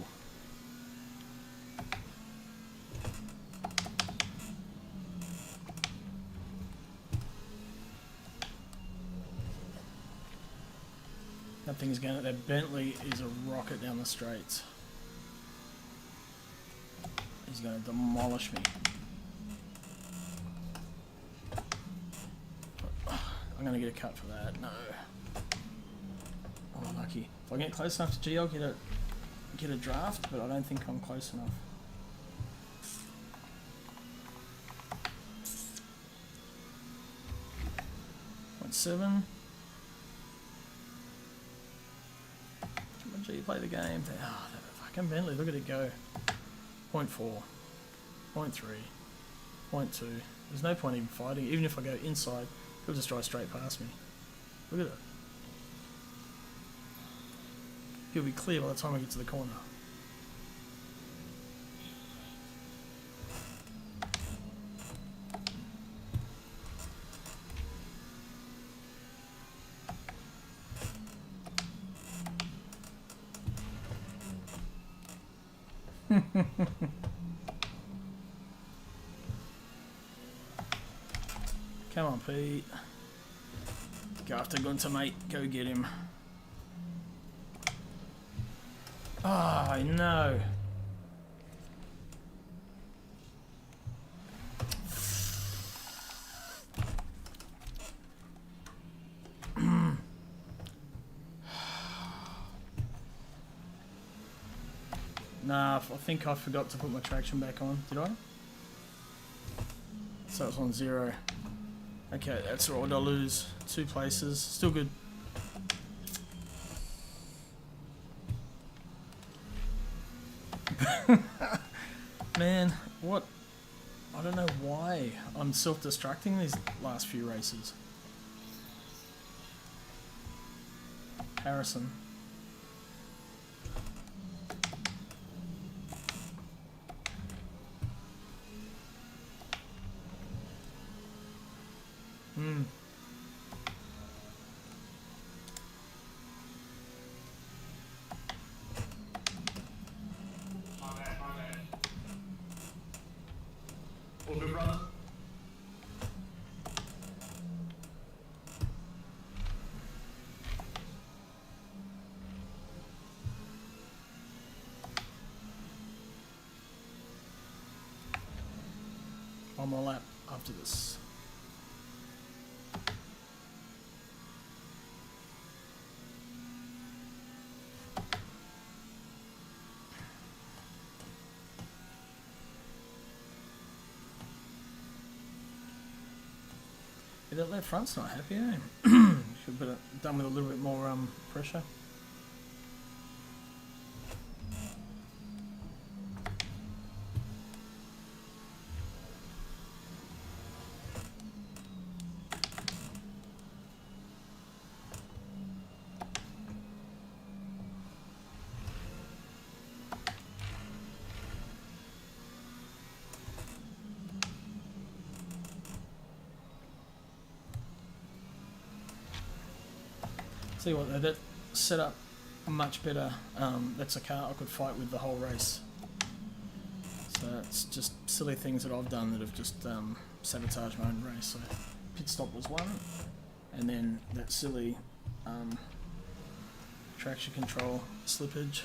That thing's going. That Bentley is a rocket down the straights. He's going to demolish me. I'm gonna get a cut for that. No. Oh, lucky. If I get close enough to G, I'll get a draft, but I don't think I'm close enough. Point 7. Come on, G, play the game. Oh, that fucking Bentley, look at it go. 0.4. 0.3. 0.2. There's no point even fighting. Even if I go inside, he'll just drive straight past me. Look at it. He'll be clear by the time I get to the corner. Come on, Pete. Go after Gunter, mate. Go get him. Oh, no. Nah, I think I forgot to put my traction back on. Did I? So it's on 0. Okay, that's all right. I lose 2 places. Still good. Man, what? I don't know why I'm self-destructing these last few races. Harrison. Hmm. My bad. All good, brother? One more lap after this. Yeah, that left front's not happy, eh? Should have done with a little bit more pressure. See what, that set up much better. That's a car I could fight with the whole race. So it's just silly things that I've done that have just sabotaged my own race. So pit stop was one, and then that silly traction control slippage.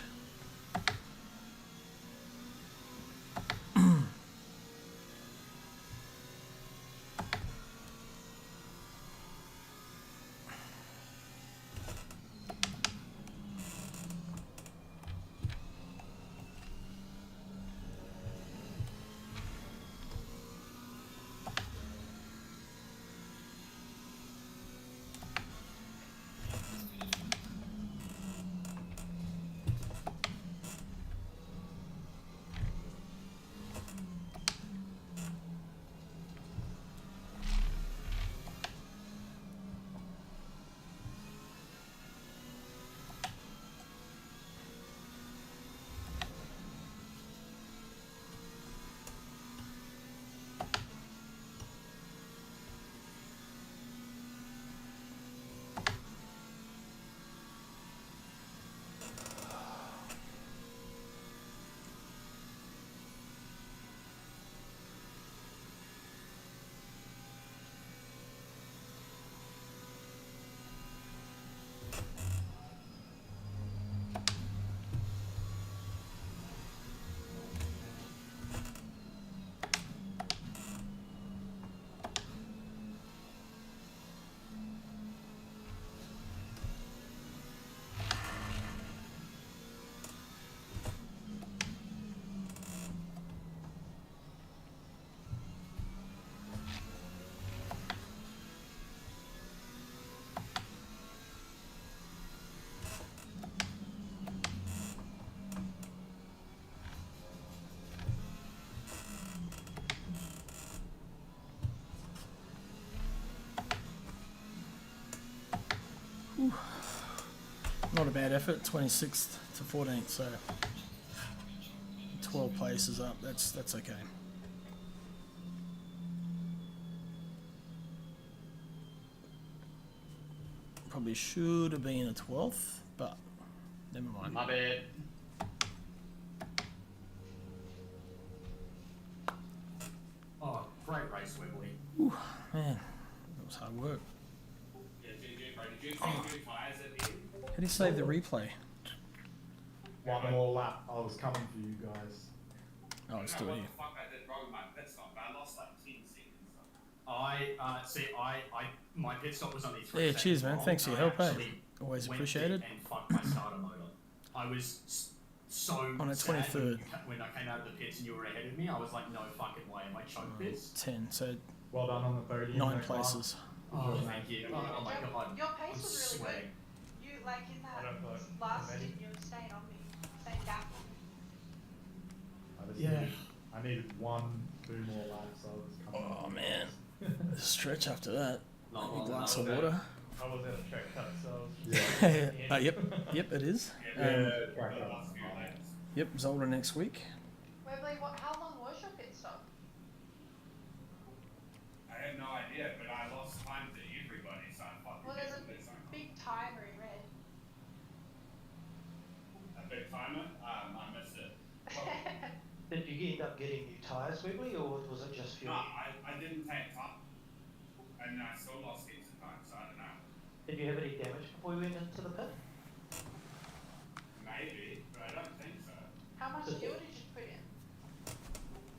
bad effort. 26th to 14th, so 12 places up. That's okay. Probably should have been a 12th, but never mind. My bad. Oh, great race, Webley. Man, that was hard work. Yeah, did you change your tyres at the end? How do you save the replay? One more lap. I was coming for you guys. Oh, it's I still don't know here. what the fuck I did wrong in my pit stop, but I lost like 10 seconds. My pit stop was only 3 Yeah, seconds cheers, man. long, Thanks for and your I help, eh? actually Always went appreciated. deep and fucked my starter motor. I was so On a sad 23rd. when I came out of the pits and you were ahead of me. I was like, no fucking way, am I choked this? 10, so Well done on the podium. 9 there, Clark. places. Oh, thank you. Oh my god. Your pace I'm was really sweating. good. You, like, in I that don't know. last Maybe. stint, you were staying on me. Staying gap on me. I needed 2 more laps. So I was coming. Oh man, stretch after that. Not Maybe a long glass enough. of water. I was at a track cut, so I was Yeah. Yep, it is. Yeah, Um, track the up. last few laps. Yep, Zolder next week. Webley, how long was your pit stop? I had no idea, but I lost time to everybody, so I fucking Well, there's a hit this one. big timer in red. A big timer? I missed it. Did you end up getting new tyres, Webley, or was it just fuel? No, I didn't take time. And I still lost heaps of time, so I don't know. Did you have any damage before you went into the pit? Maybe, but I don't think so. How much fuel did you put in?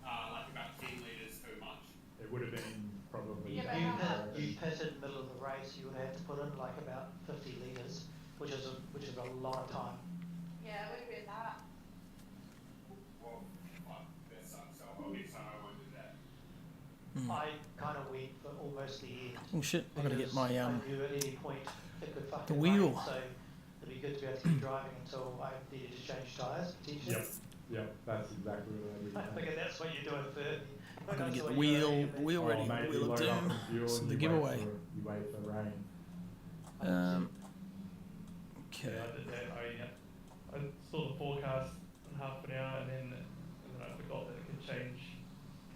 Like about 10 litres too much. It would have been probably. Yeah, but You how much? you pitted middle of the race, you would have to put in like about 50 litres, which is a lot of time. Yeah, it would have been that. Well, fuck, that sucks. So next time I won't do that. I kind of went for almost the end. Oh shit, I gotta get because my I knew at any point it could fucking wheel. rain, so it'd be good to be able to keep driving until I needed to change tyres potentially. Yep, that's exactly what I did. I figure that's what you're doing for. I gotta get the wheel ready. Maybe Wheel of load up Doom. the fuel So and the you giveaway. You wait for rain. Okay. Yeah, I did that. I saw the forecast in half an hour and then I forgot that it could change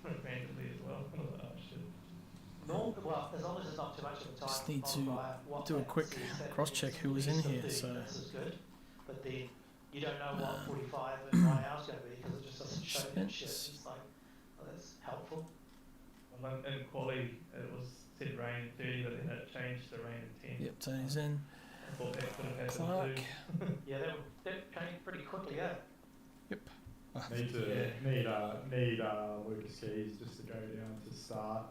randomly as well. I was like, oh shit. Well, as long as it's not too much of a time. Just need on to by what do a that quick says, that cross-check means who was less in than here, 30 so- minutes is good, but then you don't know what 45 and 1 hour's going to be because it just doesn't show that shit. Spence. It's like, well, that's helpful. And then in quali it was said rain 30, but then it changed to rain in 10. Yep, Tony's in. I thought that could have happened Clark. too. Yeah, that changed pretty quickly, yeah. Need Lucas Keys just to go down to start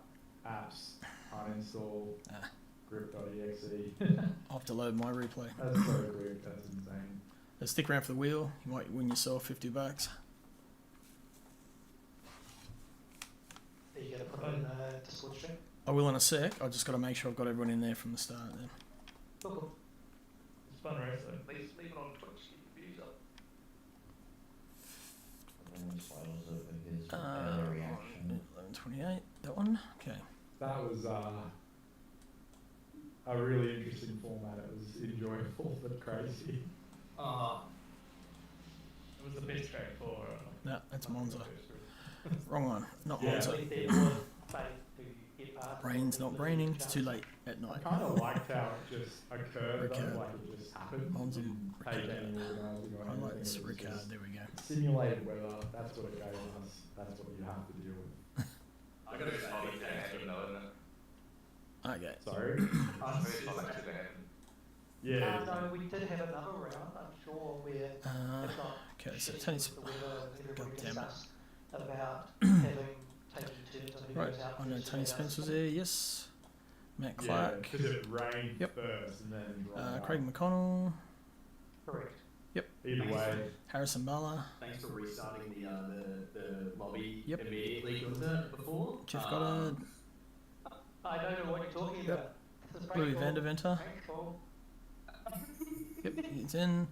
apps, uninstall Ah. grip.exe. I'll have to load my replay. That's so quick. That's insane. Stick around for the wheel. You might win yourself $50. Are you going to put it in Discord stream? I will in a sec. I just got to make sure I've got everyone in there from the start. Then. Cool. It's fun race though. Leave it on Twitch, keep your views up. And then spoilers over his Uh, early reaction. 11:28. That one. Okay. That was a really interesting format. It was enjoyable but crazy. It was the best track for. No, that's Monza. Wrong one. Not Yeah. Monza. Brain's not braining. It's too late at I night. kind of liked how it just occurred, Ricard. though, like it just happened. Monza. Didn't take any organising or Highlights anything. It was Ricard. just There we go. simulated weather. That's what it gave us. That's what you have to deal with. I gotta It's not say, like that, isn't it? Okay. Sorry. It's not like that. Yeah. No, we did have another round, I'm sure, where if not Okay. So shitting Tony's. with the weather, everybody God damn it. discussed about taking turns on who Right. goes out I know first, who Tony goes out Spence was second. there. Yes. Matt Clark. Because it rained Yep. first and then dried Craig up. McConnell. Correct. Either way, Harrison Bala. thanks for restarting the lobby Yep. immediately before. Jeff Goddard. I don't know what you're talking Yep. about. This is Louis Paintball. Van der Venter. Paintball. Yep. He's in.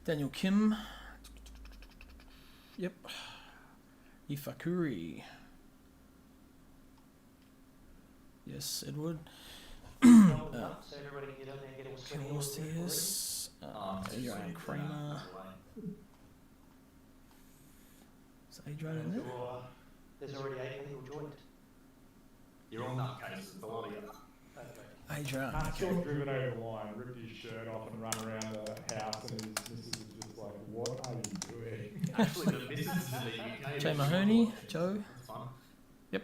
Daniel Kim. Yep. Ifakuri. Yes, Edward. So everybody can get in there and get all sweaty all Kills ready for it. this. Adrian Kramer. Is Adrian in there? There's already 8 people joined. You're all nutcases, it's a lot of you. Okay. Adrian. Matt's Okay. got driven over the line, ripped his shirt off and run around the house, and his missus is just like, what are you doing? Actually, the missus is in the UK. Jay Mahoney, Joe. That's fun. Yep.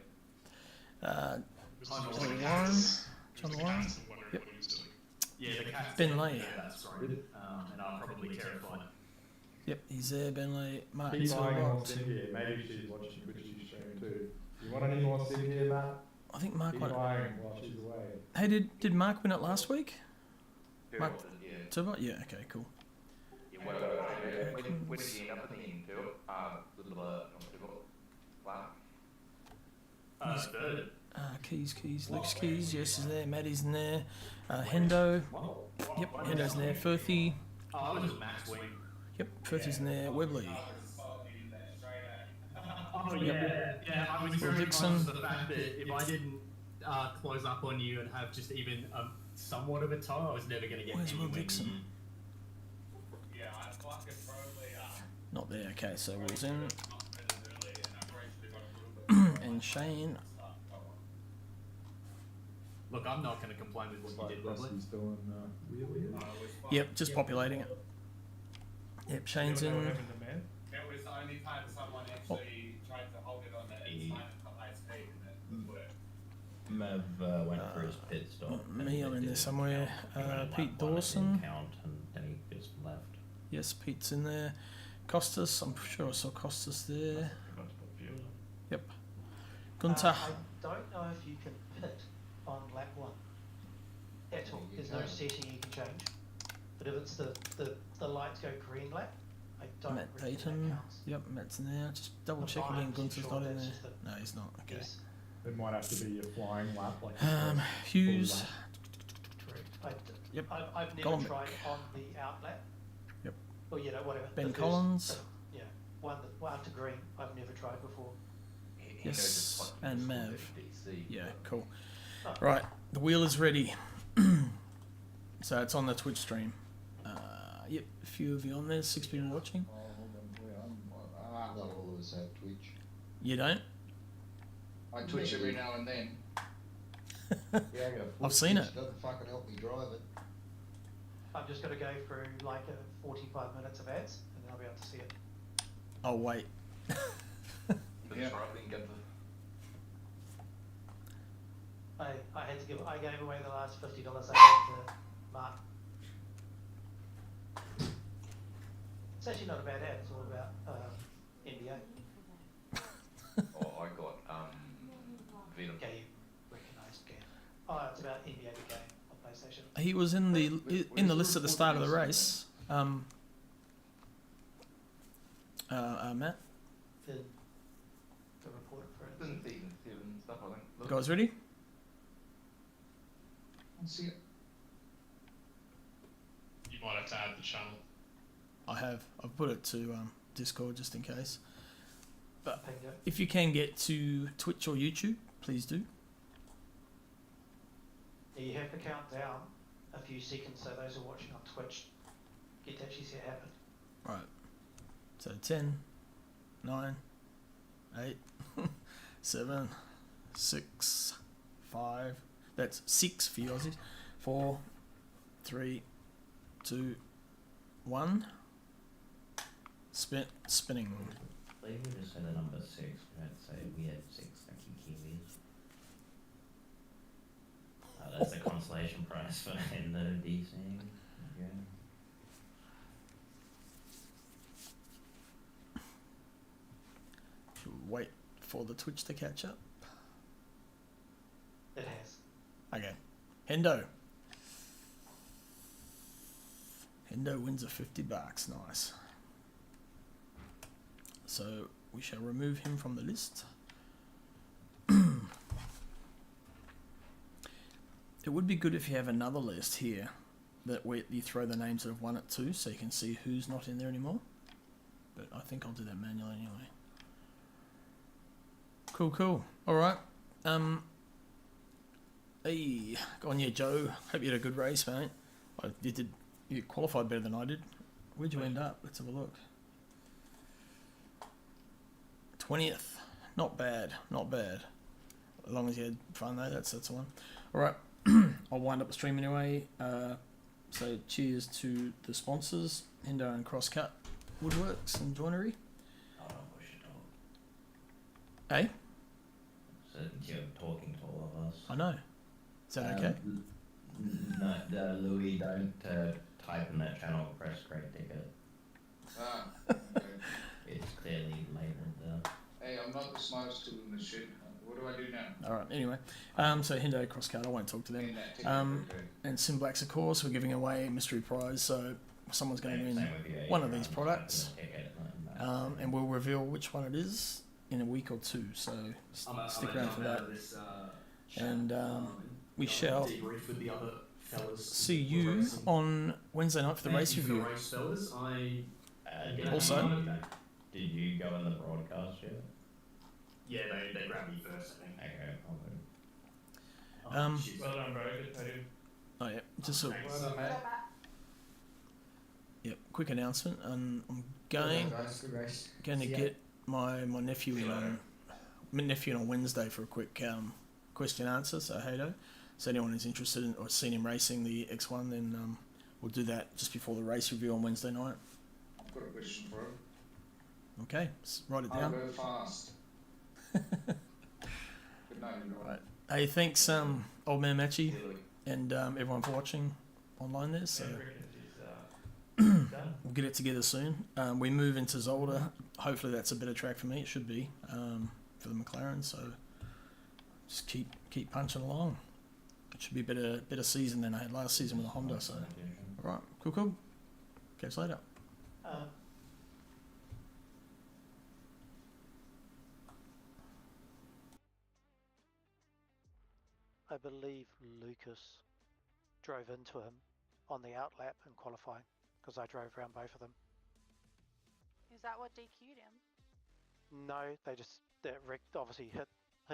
I'm Johnny not- Warren. John Warren. Yep. Yeah, the cat's Ben Lay. Yeah, that's right. And I'm probably terrified. Yep, he's there. Benley, Martin Keep buying more Silver. sim gear. Maybe she's watching Twitch stream too. You want any more sim gear, Matt? I think Mark Keep won. buying while she's away. Hey, did Mark win it last week? Mark Yeah. Turbo? Yeah. Okay. Cool. Yeah, where did you end up in the end, too? Third. Keys. Luke's Keys. Yes, is there. Maddie's in there. Hendo. Yep. Hendo's in there. Firthy. Oh, I was just Max Wing. Yep. Firthy's in there. Webley. Oh yeah. I was very Dixon. conscious of the fact that if I didn't close up on you and have just even somewhat of a toe, I was never going to get Where's Will anywhere Dixon? near you. Yeah, I fucking probably Not there. Okay. So Will's in. not as early, and I've actually got a little bit And Shane. Look, I'm not going to complain with what you did, Webley. He's doing wheelies. Yep. Just populating it. Yep. Shane's in. It was the only time someone actually tried to hold it on the inside at high speed and it worked. Mev went for his pit stop. Me, I'm in there somewhere. He ran like Pete one and Dawson. didn't count, and then he just left. Yes, Pete's in there. Costas. I'm sure I saw Costas there. Yep. Gunter. I don't know if you can pit on lap 1 at all. There's no setting you can change. But if it's the lights go green lap, I don't Matt reckon that Dayton. counts. Yep, Matt's in there. Just double I'm check fine, again. I'm Gunter's sure not in that's there. just No, he's not. Okay. Yes, It might have to be a flying lap, like Hughes. correct. Yep. I've never Golombek. tried on the out lap. Yep. Or whatever. Ben The first- Collins. Yeah, one to green. I've never tried before. Yes, and Mav. Yeah, cool. Oh. Right, the wheel is ready. So it's on the Twitch stream. Yep, a few of you on there. 6 people watching. Oh, hold on, I've got all of us at Twitch. You don't? I Twitch every now and then. Yeah, I got a I've seen Twitch, it. Doesn't fucking help me drive it. I've just got to go through like 45 minutes of ads, and then I'll be able to see it. Oh wait. Yeah. I gave away the last $50 I had to Mark. It's actually not a bad ad. It's all about NBA. Oh, I got Venom. Okay, you recognised game. Oh, it's about NBA the game on PlayStation. He was in the list at the start of the race. Matt, The report for it. Didn't season 7 stuff, I think. Look. guys ready? Let's see it. You might have to add the channel. I have. I've put it to Discord just in case. But Pinged it. if you can get to Twitch or YouTube, please do. Yeah, you have to count down a few seconds so those who are watching on Twitch get to actually see it happen. Right. So 10, 9, 8, 7, 6, 5. That's 6 for you Aussies. 4, 3, 2, 1. Spinning. I believe we just said the number 6. We don't say we had 6 lucky Kiwis. That's the consolation prize for in the DCing. Yeah. Should we wait for the Twitch to catch up? It has. Okay. Hendo. Hendo wins a $50. Nice. So we shall remove him from the list. It would be good if you have another list here that where you throw the names that have won it too, so you can see who's not in there anymore. But I think I'll do that manually anyway. Cool. All right. Hey, go on, yeah, Joe. Hope you had a good race, mate. You You qualified better than I did. Where'd you end up? Let's have a look. 20th. Not bad. Not bad. As long as you had fun though, that's the one. Alright. I'll wind up the stream anyway. So cheers to the sponsors, Hendo and Crosscut Woodworks and Joinery. I don't push it all. Hey? So you're talking to all of us. I know. Is that okay? No, Louis, don't type in that channel, press great ticket. Ah, okay. It's clearly labelled there. Hey, I'm not the smartest tool in this shit. What do I do now? Alright, anyway. So Hendo, Crosscut, I won't talk to them. In that ticket, okay. And Sim Blacks, of course, we're giving away a mystery prize, so someone's going to win Same with you, one you of these can't products. type in a ticket, like, And we'll reveal which one it is in a week or two, so stick around for that. And we shall debrief with the other fellas. see you on Wednesday night for the race Thank you review. for the race, fellas. Also- did you go in the broadcast yet? Yeah, they grabbed me first, I think. Okay, I'll Um, Well done, bro. Good podium. Oh yeah, just a Thanks. Well done, mate. quick announcement. I'm going to get my nephew in on Wednesday for a quick question answer. So Hado, so anyone who's interested in or seen him racing the X1, then we'll do that just before the race review on Wednesday night. I've got a question for him. Okay, write it I'll down. go fast. Good night, everyone. Right. Hey, thanks, old man Matchy, and everyone for watching online there. So Yeah, Rickens is done. we'll get it together soon. We move into Zolder. Hopefully that's a better track for me. It should be for the McLaren. So just keep punching along. It should be a better season than I had last season with a Honda. So all right, cool. Catch you later. I believe Lucas drove into him on the outlap in qualifying because I drove around both of them. Is that what DQ'd him? No, that Rick obviously hit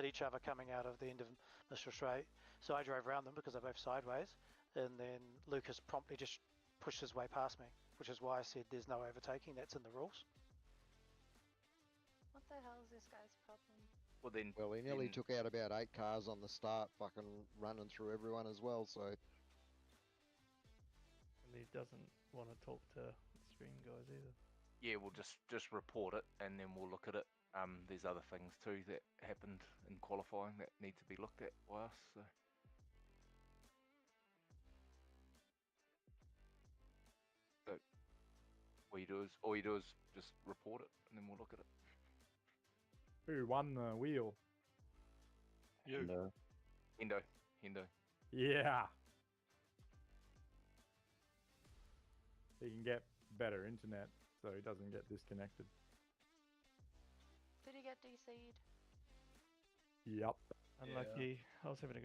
each other coming out of the end of Mr. Straight. So I drove around them because they're both sideways, and then Lucas promptly just pushed his way past me, which is why I said there's no overtaking. That's in the rules. What the hell is this guy's problem? Well, then. Well, he nearly took out about 8 cars on the start, fucking running through everyone as well, so... And he doesn't want to talk to the stream guys either. Yeah, we'll just report it and then we'll look at it. There's other things too that happened in qualifying that need to be looked at by us. So. All you do is just report it and then we'll look at it. Who won the wheel? You. Hendo. Yeah. He can get better internet so he doesn't get disconnected. Did he get DC'd? Yep. Unlucky. I was having a good